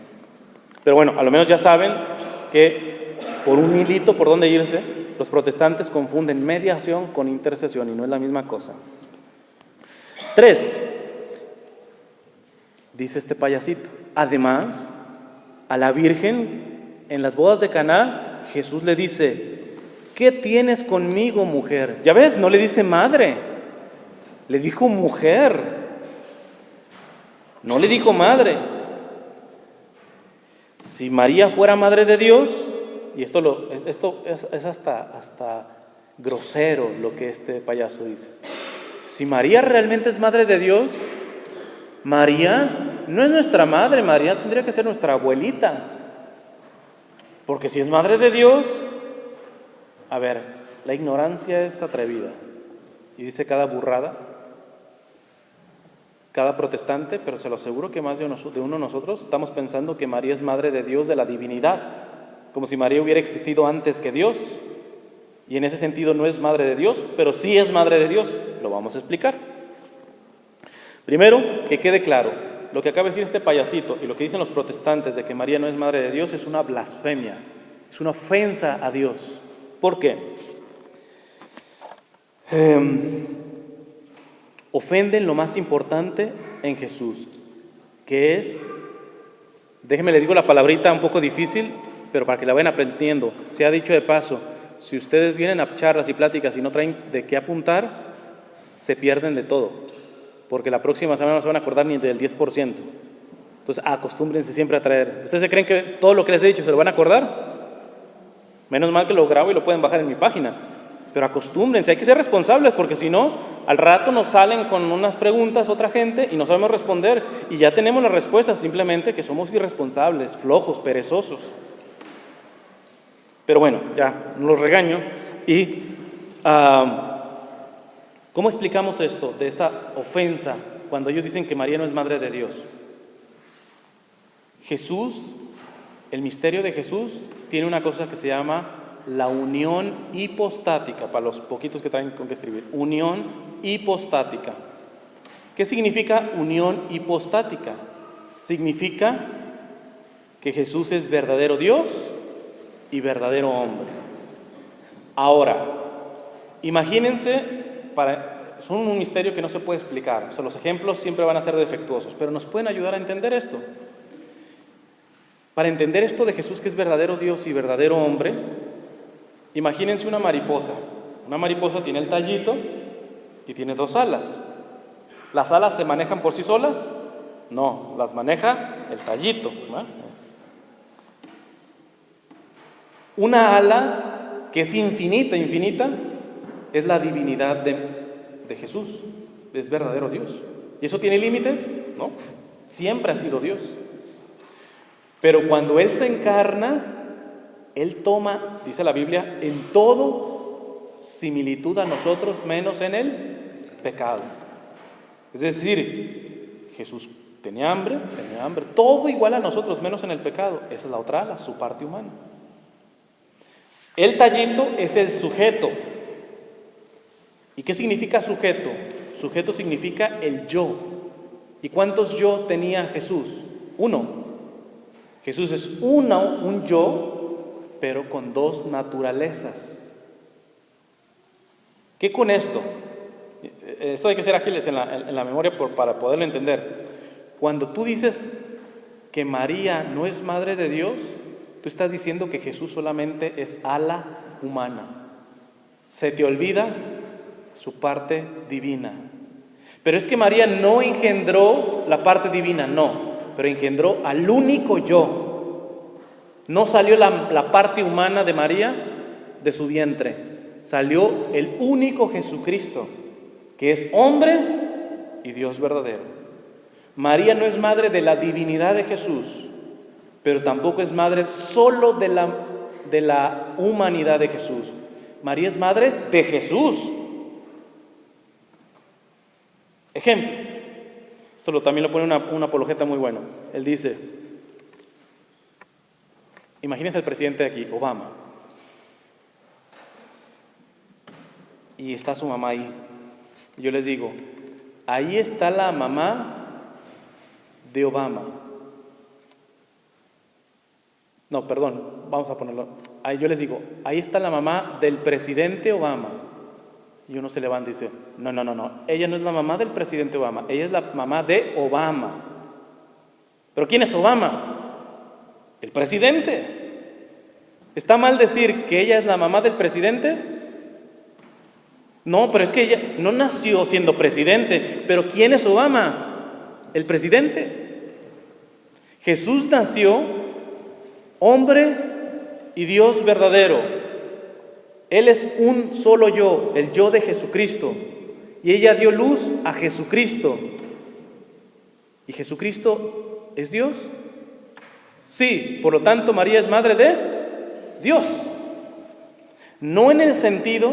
Pero bueno, a lo menos ya saben que por un hilito por dónde irse los protestantes confunden mediación con intercesión y no es la misma cosa. 3, dice este payasito, además, a la Virgen en las bodas de Caná, Jesús le dice, ¿qué tienes conmigo, mujer? Ya ves, no le dice madre, le dijo mujer, no le dijo madre. Si María fuera madre de Dios, y esto es hasta grosero lo que este payaso dice. Si María realmente es madre de Dios, María no es nuestra madre, María tendría que ser nuestra abuelita. Porque si es madre de Dios, a ver, la ignorancia es atrevida y dice cada burrada, cada protestante, pero se lo aseguro que más de uno de nosotros estamos pensando que María es madre de Dios, de la divinidad, como si María hubiera existido antes que Dios, y en ese sentido no es madre de Dios, pero sí es madre de Dios. Lo vamos a explicar. Primero, que quede claro, lo que acaba de decir este payasito y lo que dicen los protestantes de que María no es madre de Dios es una blasfemia, es una ofensa a Dios. ¿Por qué? Ofenden lo más importante en Jesús, que es, déjenme le digo la palabrita un poco difícil, pero para que la vayan aprendiendo. Se ha dicho de paso, si ustedes vienen a charlas y pláticas y no traen de qué apuntar, se pierden de todo, porque la próxima semana no se van a acordar ni del 10%. Entonces acostúmbrense siempre a traer. ¿Ustedes se creen que todo lo que les he dicho se lo van a acordar? Menos mal que lo grabo y lo pueden bajar en mi página. Pero acostúmbrense, hay que ser responsables, porque si no, al rato nos salen con unas preguntas otra gente y no sabemos responder. Y ya tenemos la respuesta, simplemente que somos irresponsables, flojos, perezosos. Pero bueno, ya no los regaño. Y ¿cómo explicamos esto, de esta ofensa, cuando ellos dicen que María no es madre de Dios? Jesús, el misterio de Jesús, tiene una cosa que se llama la unión hipostática, para los poquitos que traen con qué escribir. Unión hipostática. ¿Qué significa unión hipostática? Significa que Jesús es verdadero Dios y verdadero hombre. Ahora, imagínense, son un misterio que no se puede explicar, o sea, los ejemplos siempre van a ser defectuosos, pero nos pueden ayudar a entender esto. Para entender esto de Jesús, que es verdadero Dios y verdadero hombre, imagínense una mariposa. Una mariposa tiene el tallito y tiene dos alas. ¿Las alas se manejan por sí solas? No, las maneja el tallito, ¿no? Una ala que es infinita, es la divinidad de Jesús. Es verdadero Dios. ¿Y eso tiene límites? No, siempre ha sido Dios. Pero cuando Él se encarna, Él toma, dice la Biblia, en todo similitud a nosotros, menos en el pecado. Es decir, Jesús tenía hambre, todo igual a nosotros, menos en el pecado. Esa es la otra ala, su parte humana. El tallito es el sujeto. ¿Y qué significa sujeto? Sujeto significa el yo. ¿Y cuántos yo tenía Jesús? Uno. Jesús es un yo, pero con dos naturalezas. ¿Qué con esto? Esto hay que ser ágiles en la memoria para poderlo entender. Cuando tú dices que María no es madre de Dios, tú estás diciendo que Jesús solamente es ala humana. Se te olvida su parte divina. Pero es que María no engendró la parte divina, no, pero engendró al único yo. No salió la parte humana de María de su vientre, salió el único Jesucristo, que es hombre y Dios verdadero. María no es madre de la divinidad de Jesús, pero tampoco es madre solo de la humanidad de Jesús. María es madre de Jesús. Ejemplo, esto también lo pone un apologeta muy bueno. Él dice, imagínense el presidente de aquí, Obama, y está su mamá ahí. Yo les digo, ahí está la mamá de Obama. No, perdón, vamos a ponerlo. ahí yo les digo, ahí está la mamá del presidente Obama. Y uno se levanta y dice, no, ella no es la mamá del presidente Obama, ella es la mamá de Obama. ¿Pero quién es Obama? El presidente. ¿Está mal decir que ella es la mamá del presidente? No, pero es que ella no nació siendo presidente. ¿Pero quién es Obama? El presidente. Jesús nació hombre y Dios verdadero. Él es un solo yo, el yo de Jesucristo. Y ella dio luz a Jesucristo. ¿Y Jesucristo es Dios? Sí, por lo tanto María es madre de Dios. No en el sentido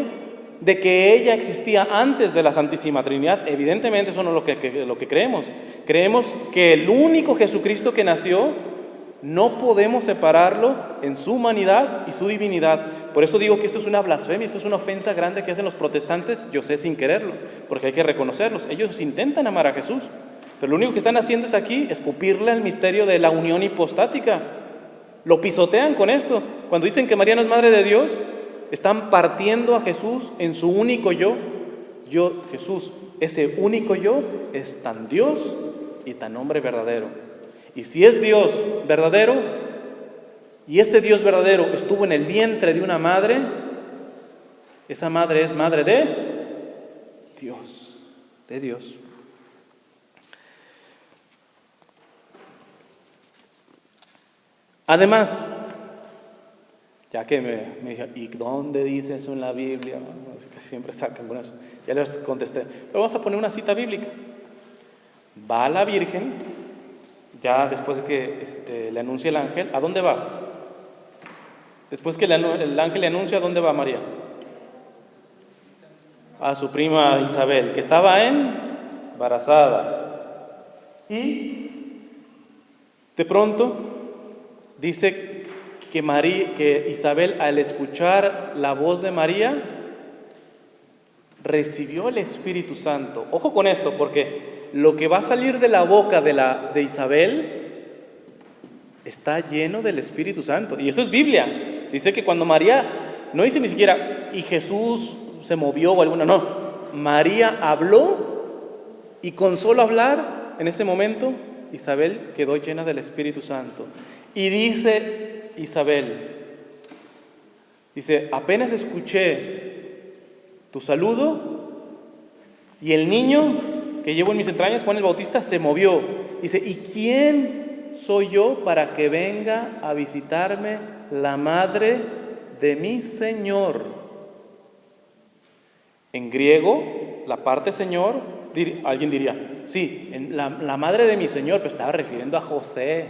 de que ella existía antes de la Santísima Trinidad. Evidentemente eso no es lo que creemos. Creemos que el único Jesucristo que nació, no podemos separarlo en su humanidad y su divinidad. Por eso digo que esto es una blasfemia, esto es una ofensa grande que hacen los protestantes, yo sé, sin quererlo, porque hay que reconocerlos. Ellos intentan amar a Jesús, pero lo único que están haciendo es aquí escupirle al misterio de la unión hipostática. Lo pisotean con esto. Cuando dicen que María no es madre de Dios, están partiendo a Jesús en su único yo. Jesús, ese único yo, es tan Dios y tan hombre verdadero. Y si es Dios verdadero, y ese Dios verdadero estuvo en el vientre de una madre, esa madre es madre de Dios, de Dios. Además, ya que me dijeron, ¿y dónde dice eso en la Biblia? Así que siempre sacan con eso. Ya les contesté. Pero vamos a poner una cita bíblica. Va la Virgen, ya después de que le anuncia el ángel, ¿a dónde va? Después que el ángel le anuncia, ¿a dónde va María? A su prima Isabel, que estaba embarazada. Y de pronto dice que Isabel, al escuchar la voz de María, recibió el Espíritu Santo. Ojo con esto, porque lo que va a salir de la boca de Isabel está lleno del Espíritu Santo. Y eso es Biblia. Dice que cuando María, no dice ni siquiera, y Jesús se movió o alguna, no. María habló y con solo hablar, en ese momento, Isabel quedó llena del Espíritu Santo. Y dice Isabel, apenas escuché tu saludo y el niño que llevo en mis entrañas, Juan el Bautista, se movió. Dice, ¿y quién soy yo para que venga a visitarme la madre de mi Señor? En griego, la parte Señor, alguien diría, sí, la madre de mi Señor, pero estaba refiriendo a José,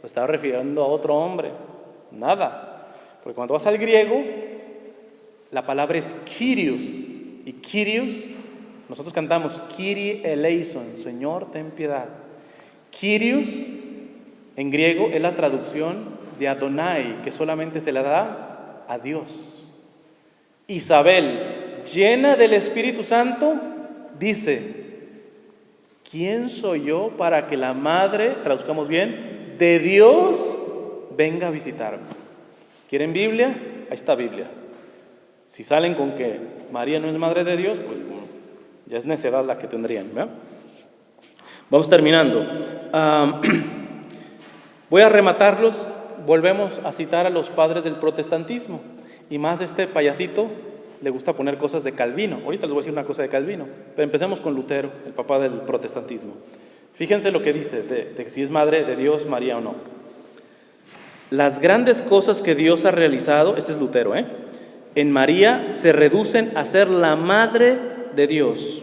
pues estaba refiriendo a otro hombre. Nada, porque cuando vas al griego, la palabra es Kyrios, y Kyrios, nosotros cantamos Kyrie eleison, Señor ten piedad. Kyrios en griego es la traducción de Adonai, que solamente se le da a Dios. Isabel, llena del Espíritu Santo, dice, ¿quién soy yo para que la madre, traduzcamos bien, de Dios venga a visitarme? ¿Quieren Biblia? Ahí está Biblia. Si salen con que María no es madre de Dios, pues ya es necedad la que tendrían, ¿verdad? Vamos terminando. Voy a rematarlos. Volvemos a citar a los padres del protestantismo. Y más este payasito le gusta poner cosas de Calvino. Ahorita les voy a decir una cosa de Calvino. Pero empecemos con Lutero, el papá del protestantismo. Fíjense lo que dice de si es madre de Dios María o no. Las grandes cosas que Dios ha realizado, este es Lutero, en María se reducen a ser la madre de Dios.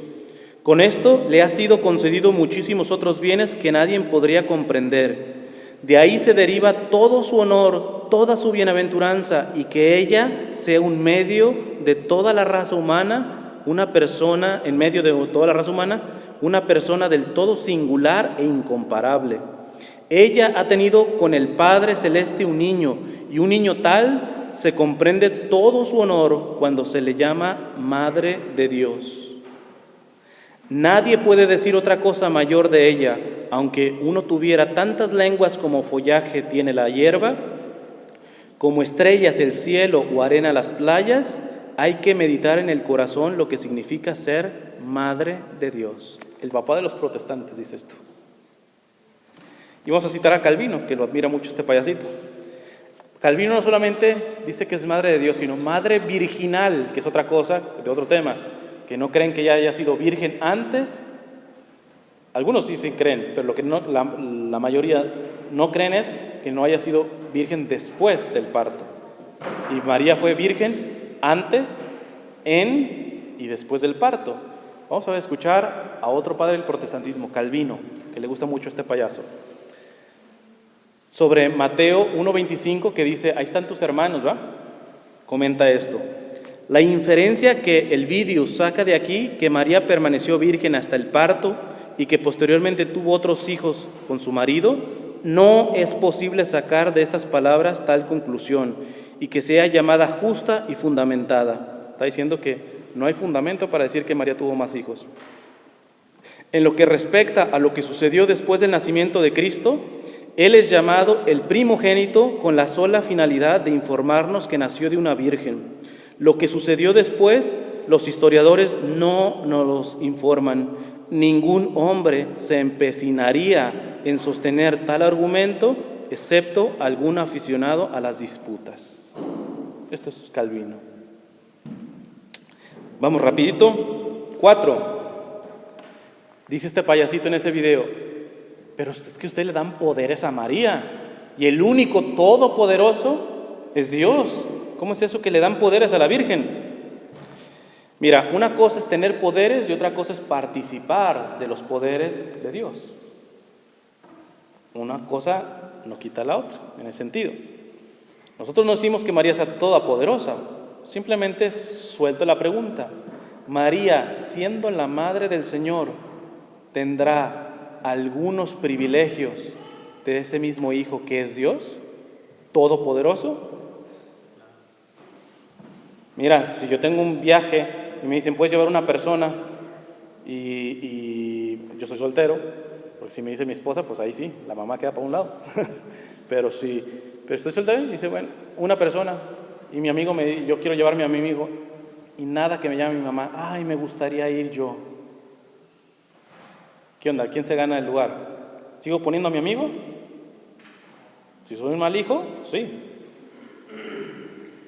Con esto le ha sido concedido muchísimos otros bienes que nadie podría comprender. De ahí se deriva todo su honor, toda su bienaventuranza, y que ella sea un medio de toda la raza humana, una persona, en medio de toda la raza humana, una persona del todo singular e incomparable. Ella ha tenido con el Padre Celeste un niño, y un niño tal se comprende todo su honor cuando se le llama Madre de Dios. Nadie puede decir otra cosa mayor de ella, aunque uno tuviera tantas lenguas como follaje tiene la hierba. Como estrellas el cielo o arena las playas, hay que meditar en el corazón lo que significa ser madre de Dios. El papá de los protestantes dice esto. Y vamos a citar a Calvino, que lo admira mucho este payasito. Calvino no solamente dice que es madre de Dios, sino madre virginal, que es otra cosa, de otro tema, que no creen que ella haya sido virgen antes. Algunos sí creen, pero lo que no, la mayoría no creen es que no haya sido virgen después del parto. Y María fue virgen antes, en y después del parto. Vamos a escuchar a otro padre del protestantismo, Calvino, que le gusta mucho este payaso, sobre Mateo 1:25, que dice, ahí están tus hermanos, ¿va? Comenta esto: la inferencia que el Vidius saca de aquí, que María permaneció virgen hasta el parto y que posteriormente tuvo otros hijos con su marido, no es posible sacar de estas palabras tal conclusión y que sea llamada justa y fundamentada. Está diciendo que no hay fundamento para decir que María tuvo más hijos. En lo que respecta a lo que sucedió después del nacimiento de Cristo, Él es llamado el primogénito con la sola finalidad de informarnos que nació de una virgen. Lo que sucedió después, los historiadores no nos informan. Ningún hombre se empecinaría en sostener tal argumento, excepto algún aficionado a las disputas. Esto es Calvino. Vamos rapidito. 4. Dice este payasito en ese video, pero es que ustedes le dan poderes a María y el único todopoderoso es Dios. ¿Cómo es eso que le dan poderes a la Virgen? Mira, una cosa es tener poderes y otra cosa es participar de los poderes de Dios. Una cosa no quita la otra, en ese sentido. Nosotros no decimos que María sea todopoderosa, simplemente suelto la pregunta. María, siendo la madre del Señor, ¿tendrá algunos privilegios de ese mismo Hijo que es Dios, todopoderoso? Mira, si yo tengo un viaje y me dicen, puedes llevar una persona y yo soy soltero, porque si me dice mi esposa, pues ahí sí, la mamá queda para un lado. pero estoy soltero y dice, bueno, una persona y mi amigo yo quiero llevarme a mi amigo y nada que me llame mi mamá, ay, me gustaría ir yo. ¿Qué onda? ¿Quién se gana el lugar? ¿Sigo poniendo a mi amigo? Si soy un mal hijo, sí.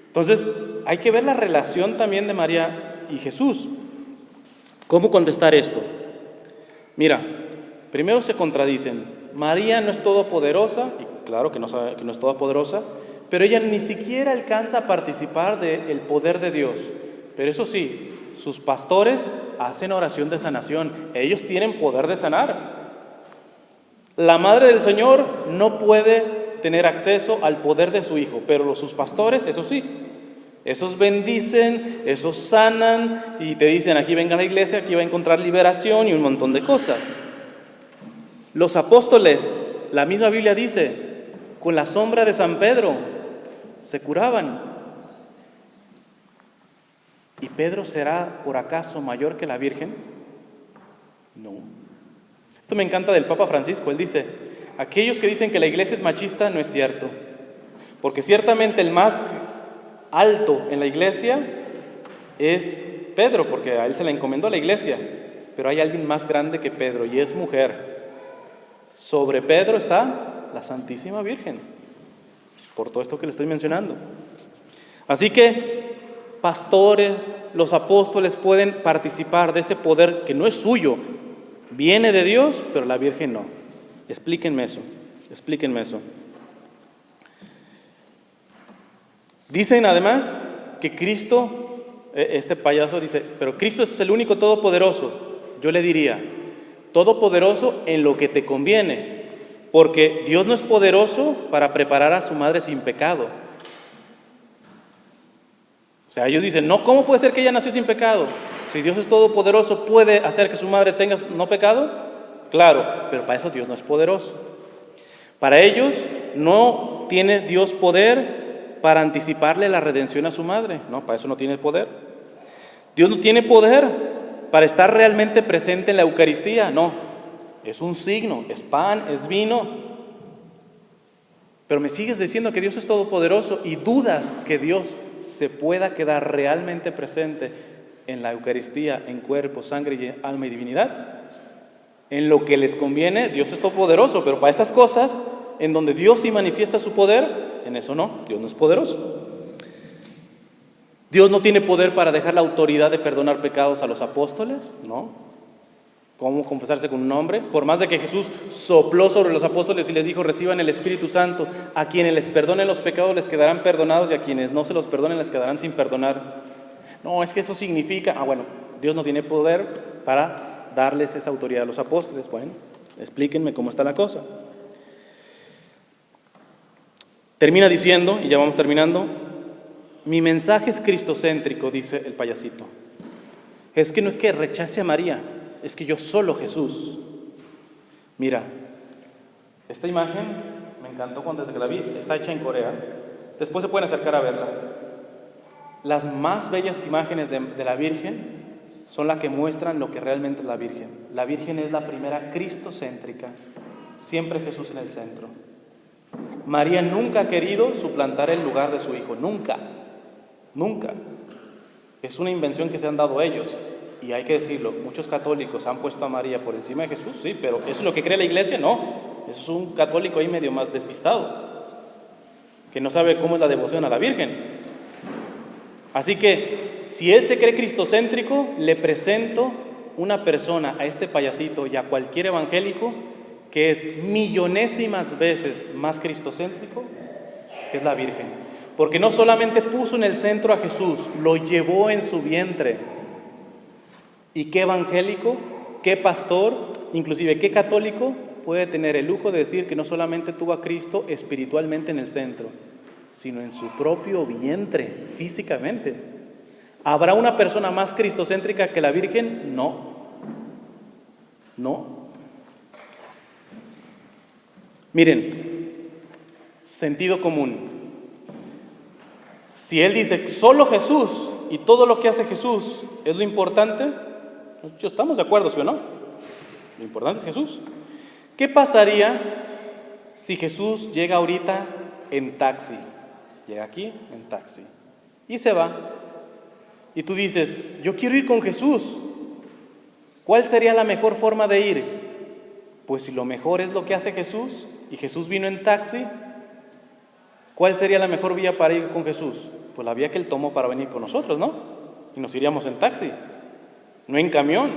Entonces, hay que ver la relación también de María y Jesús. ¿Cómo contestar esto? Mira, primero se contradicen. María no es todopoderosa, y claro que no es todopoderosa, pero ella ni siquiera alcanza a participar del poder de Dios. Pero eso sí, sus pastores hacen oración de sanación. Ellos tienen poder de sanar. La madre del Señor no puede tener acceso al poder de su Hijo, pero sus pastores, eso sí, esos bendicen, esos sanan y te dicen, aquí venga a la iglesia, aquí va a encontrar liberación y un montón de cosas. Los apóstoles, la misma Biblia dice, con la sombra de San Pedro se curaban. ¿Y Pedro será por acaso mayor que la Virgen? No. Esto me encanta del Papa Francisco. Él dice, aquellos que dicen que la iglesia es machista, no es cierto. Porque ciertamente el más alto en la iglesia es Pedro, porque a él se le encomendó la iglesia. Pero hay alguien más grande que Pedro y es mujer. Sobre Pedro está la Santísima Virgen, por todo esto que le estoy mencionando. Así que pastores, los apóstoles pueden participar de ese poder que no es suyo, viene de Dios, pero la Virgen no. Explíquenme eso. Dicen además que Cristo, este payaso dice, pero Cristo es el único todopoderoso. Yo le diría, todopoderoso en lo que te conviene, porque Dios no es poderoso para preparar a su madre sin pecado. O sea, ellos dicen, no, ¿cómo puede ser que ella nació sin pecado? Si Dios es todopoderoso, ¿puede hacer que su madre tenga no pecado? Claro, pero para eso Dios no es poderoso. Para ellos no tiene Dios poder para anticiparle la redención a su madre. No, para eso no tiene poder. Dios no tiene poder para estar realmente presente en la Eucaristía. No, es un signo, es pan, es vino. Pero me sigues diciendo que Dios es todopoderoso y dudas que Dios se pueda quedar realmente presente en la Eucaristía, en cuerpo, sangre, alma y divinidad. En lo que les conviene, Dios es todopoderoso, pero para estas cosas, en donde Dios sí manifiesta su poder, en eso no, Dios no es poderoso. Dios no tiene poder para dejar la autoridad de perdonar pecados a los apóstoles, ¿no? ¿Cómo confesarse con un nombre? Por más de que Jesús sopló sobre los apóstoles y les dijo, reciban el Espíritu Santo, a quienes les perdonen los pecados les quedarán perdonados y a quienes no se los perdonen les quedarán sin perdonar. No, es que eso significa, bueno, Dios no tiene poder para darles esa autoridad a los apóstoles. Bueno, explíquenme cómo está la cosa. Termina diciendo, y ya vamos terminando, mi mensaje es cristocéntrico, dice el payasito. Es que no es que rechace a María, es que yo solo Jesús. Mira, esta imagen me encantó desde que la vi, está hecha en Corea. Después se pueden acercar a verla. Las más bellas imágenes de la Virgen son las que muestran lo que realmente es la Virgen. La Virgen es la primera cristocéntrica, siempre Jesús en el centro. María nunca ha querido suplantar el lugar de su hijo, nunca. Es una invención que se han dado ellos. Y hay que decirlo, muchos católicos han puesto a María por encima de Jesús, sí, pero ¿eso es lo que cree la iglesia? No, eso es un católico ahí medio más despistado, que no sabe cómo es la devoción a la Virgen. Así que, si él se cree cristocéntrico, le presento una persona a este payasito y a cualquier evangélico que es millonésimas veces más cristocéntrico, que es la Virgen. Porque no solamente puso en el centro a Jesús, lo llevó en su vientre. ¿Y qué evangélico, qué pastor, inclusive qué católico puede tener el lujo de decir que no solamente tuvo a Cristo espiritualmente en el centro, sino en su propio vientre, físicamente? ¿Habrá una persona más cristocéntrica que la Virgen? No. Miren, sentido común. Si él dice solo Jesús y todo lo que hace Jesús es lo importante, estamos de acuerdo, ¿sí o no? Lo importante es Jesús. ¿Qué pasaría si Jesús llega ahorita en taxi? Llega aquí en taxi y se va. Y tú dices, yo quiero ir con Jesús. ¿Cuál sería la mejor forma de ir? Pues si lo mejor es lo que hace Jesús y Jesús vino en taxi, ¿cuál sería la mejor vía para ir con Jesús? Pues la vía que Él tomó para venir con nosotros, ¿no? Y nos iríamos en taxi, no en camión,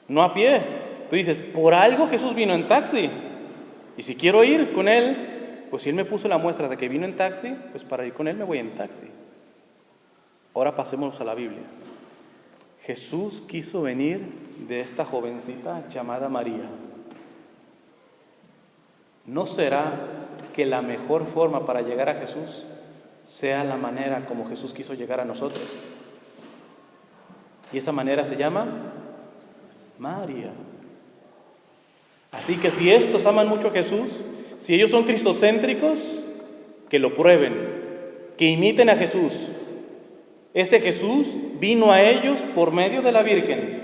no a pie. Tú dices, por algo Jesús vino en taxi. Y si quiero ir con Él, pues si Él me puso la muestra de que vino en taxi, pues para ir con Él me voy en taxi. Ahora pasemos a la Biblia. Jesús quiso venir de esta jovencita llamada María. ¿No será que la mejor forma para llegar a Jesús sea la manera como Jesús quiso llegar a nosotros? Y esa manera se llama María. Así que si estos aman mucho a Jesús, si ellos son cristocéntricos, que lo prueben, que imiten a Jesús. Ese Jesús vino a ellos por medio de la Virgen,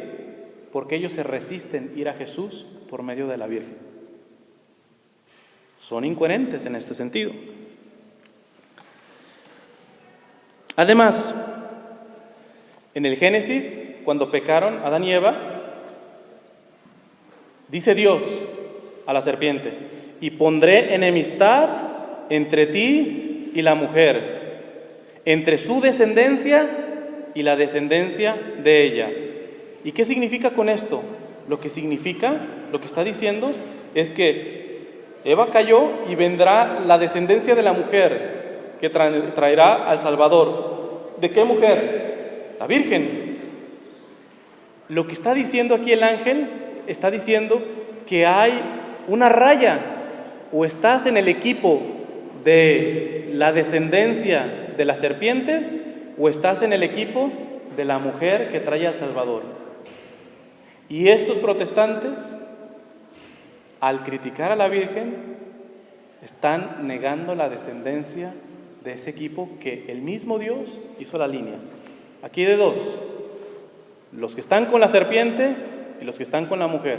porque ellos se resisten a ir a Jesús por medio de la Virgen. Son incoherentes en este sentido. Además, en el Génesis, cuando pecaron Adán y Eva, dice Dios a la serpiente, y pondré enemistad entre ti y la mujer, entre su descendencia y la descendencia de ella. ¿Y qué significa con esto? Lo que está diciendo es que Eva cayó y vendrá la descendencia de la mujer que traerá al Salvador. ¿De qué mujer? La Virgen. Lo que está diciendo aquí el ángel, está diciendo que hay una raya, o estás en el equipo de la descendencia de las serpientes, o estás en el equipo de la mujer que trae al Salvador. Y estos protestantes, al criticar a la Virgen, están negando la descendencia de ese equipo que el mismo Dios hizo la línea. Aquí de dos, los que están con la serpiente y los que están con la mujer.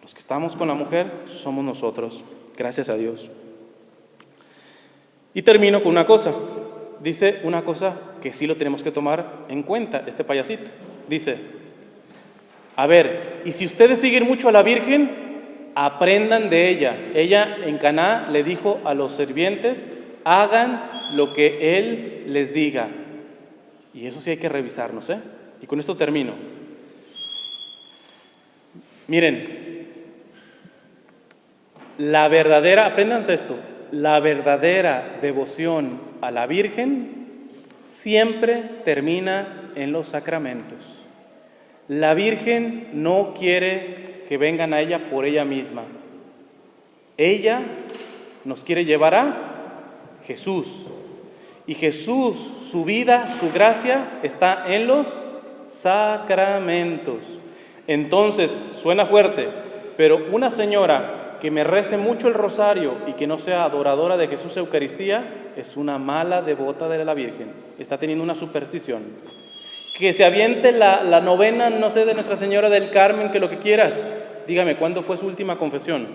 Los que estamos con la mujer somos nosotros, gracias a Dios. Y termino con una cosa. Dice una cosa que sí lo tenemos que tomar en cuenta, este payasito. Dice, a ver, y si ustedes siguen mucho a la Virgen, aprendan de ella. Ella en Caná le dijo a los sirvientes, hagan lo que Él les diga. Y eso sí hay que revisarnos, ¿eh? Y con esto termino. Miren, la verdadera, apréndanse esto, la verdadera devoción a la Virgen siempre termina en los sacramentos. La Virgen no quiere que vengan a ella por ella misma. Ella nos quiere llevar a Jesús. Y Jesús, su vida, su gracia está en los sacramentos. Entonces, suena fuerte, pero una señora que me rece mucho el rosario y que no sea adoradora de Jesús Eucaristía es una mala devota de la Virgen. Está teniendo una superstición. Que se aviente la novena, no sé, de Nuestra Señora del Carmen, que lo que quieras. Dígame, ¿cuándo fue su última confesión?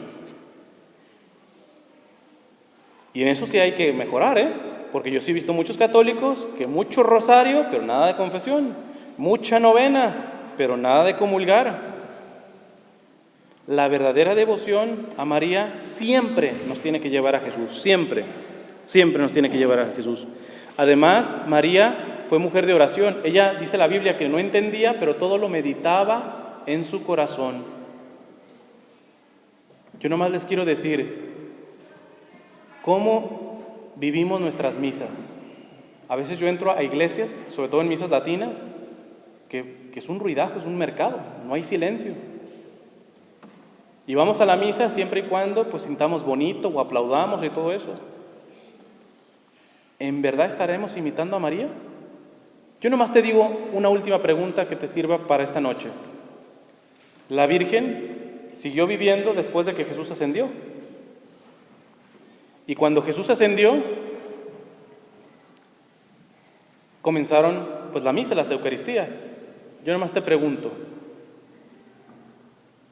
Y en eso sí hay que mejorar, porque yo sí he visto muchos católicos que mucho rosario, pero nada de confesión. Mucha novena, pero nada de comulgar. La verdadera devoción a María siempre nos tiene que llevar a Jesús, siempre nos tiene que llevar a Jesús. Además, María fue mujer de oración. Ella, dice la Biblia, que no entendía, pero todo lo meditaba en su corazón. Yo nomás les quiero decir, ¿cómo vivimos nuestras misas? A veces yo entro a iglesias, sobre todo en misas latinas, que es un ruidajo, es un mercado, no hay silencio. Y vamos a la misa siempre y cuando pues sintamos bonito o aplaudamos y todo eso. ¿En verdad estaremos imitando a María? Yo nomás te digo una última pregunta que te sirva para esta noche. La Virgen siguió viviendo después de que Jesús ascendió. Y cuando Jesús ascendió, comenzaron pues la misa, las Eucaristías. Yo nomás te pregunto,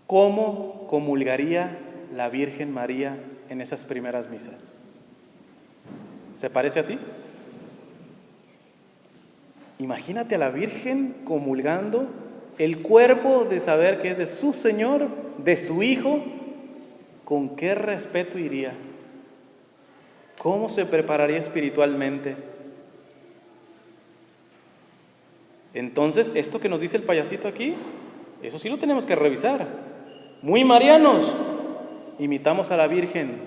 ¿cómo comulgaría la Virgen María en esas primeras misas? ¿Se parece a ti? Imagínate a la Virgen comulgando el cuerpo de saber que es de su Señor, de su Hijo. ¿Con qué respeto iría? ¿Cómo se prepararía espiritualmente? Entonces, esto que nos dice el payasito aquí, eso sí lo tenemos que revisar. Muy marianos, imitamos a la Virgen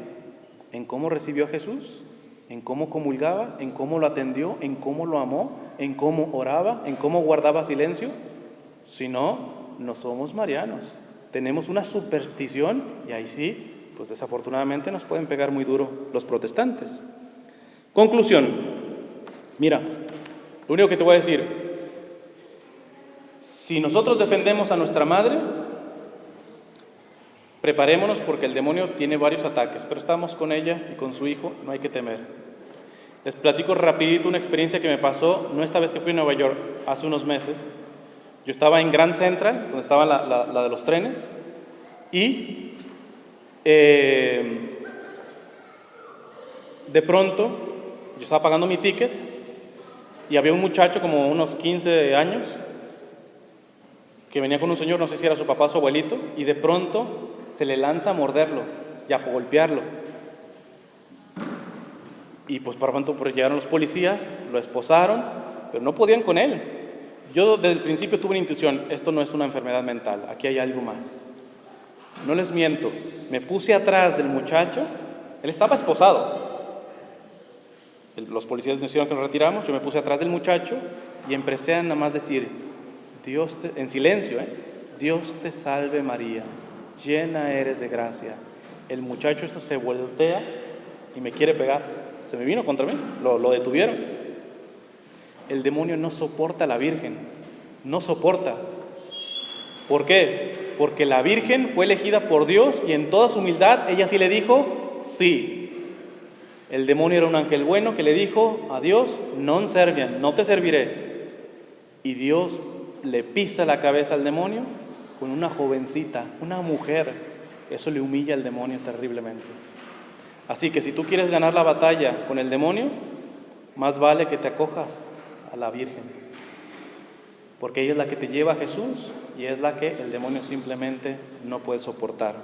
en cómo recibió a Jesús, en cómo comulgaba, en cómo lo atendió, en cómo lo amó, en cómo oraba, en cómo guardaba silencio. Si no, no somos marianos. Tenemos una superstición y ahí sí, pues desafortunadamente nos pueden pegar muy duro los protestantes. Conclusión. Mira, lo único que te voy a decir, si nosotros defendemos a nuestra madre, preparémonos porque el demonio tiene varios ataques, pero estamos con ella y con su hijo, no hay que temer. Les platico rapidito una experiencia que me pasó, no esta vez que fui a Nueva York, hace unos meses. Yo estaba en Grand Central, donde estaba la de los trenes, y de pronto yo estaba pagando mi ticket y había un muchacho como unos 15 años que venía con un señor, no sé si era su papá o su abuelito, y de pronto se le lanza a morderlo y a golpearlo. Y pues por pronto llegaron los policías, lo esposaron, pero no podían con él. Yo desde el principio tuve una intuición, esto no es una enfermedad mental, aquí hay algo más. No les miento, me puse atrás del muchacho, él estaba esposado. Los policías nos hicieron que nos retiramos, yo me puse atrás del muchacho y empecé a nada más decir, en silencio, Dios te salve María, llena eres de gracia. El muchacho eso se voltea y me quiere pegar. Se me vino contra mí, lo detuvieron. El demonio no soporta a la Virgen, no soporta. ¿Por qué? Porque la Virgen fue elegida por Dios y en toda su humildad ella sí le dijo sí. El demonio era un ángel bueno que le dijo a Dios, non serviam, no te serviré. Y Dios le pisa la cabeza al demonio con una jovencita, una mujer, eso le humilla al demonio terriblemente. Así que si tú quieres ganar la batalla con el demonio, más vale que te acojas a la Virgen, porque ella es la que te lleva a Jesús y es la que el demonio simplemente no puede soportar.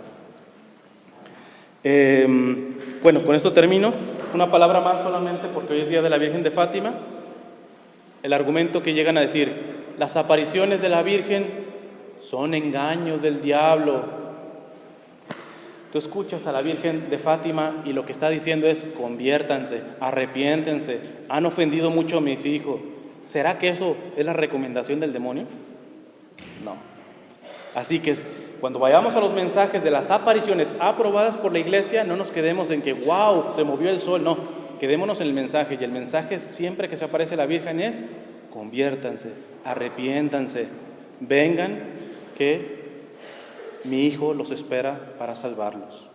Bueno, con esto termino. Una palabra más solamente, porque hoy es día de la Virgen de Fátima. El argumento que llegan a decir: las apariciones de la Virgen son engaños del diablo. Tú escuchas a la Virgen de Fátima y lo que está diciendo es: conviértanse, arrepiéntense, han ofendido mucho a mis hijos. ¿Será que eso es la recomendación del demonio? No. Así que cuando vayamos a los mensajes de las apariciones aprobadas por la Iglesia, no nos quedemos en que ¡wow! Se movió el sol. No, quedémonos en el mensaje. Y el mensaje siempre que se aparece la Virgen es: conviértanse, arrepiéntanse, vengan, que mi hijo los espera para salvarlos.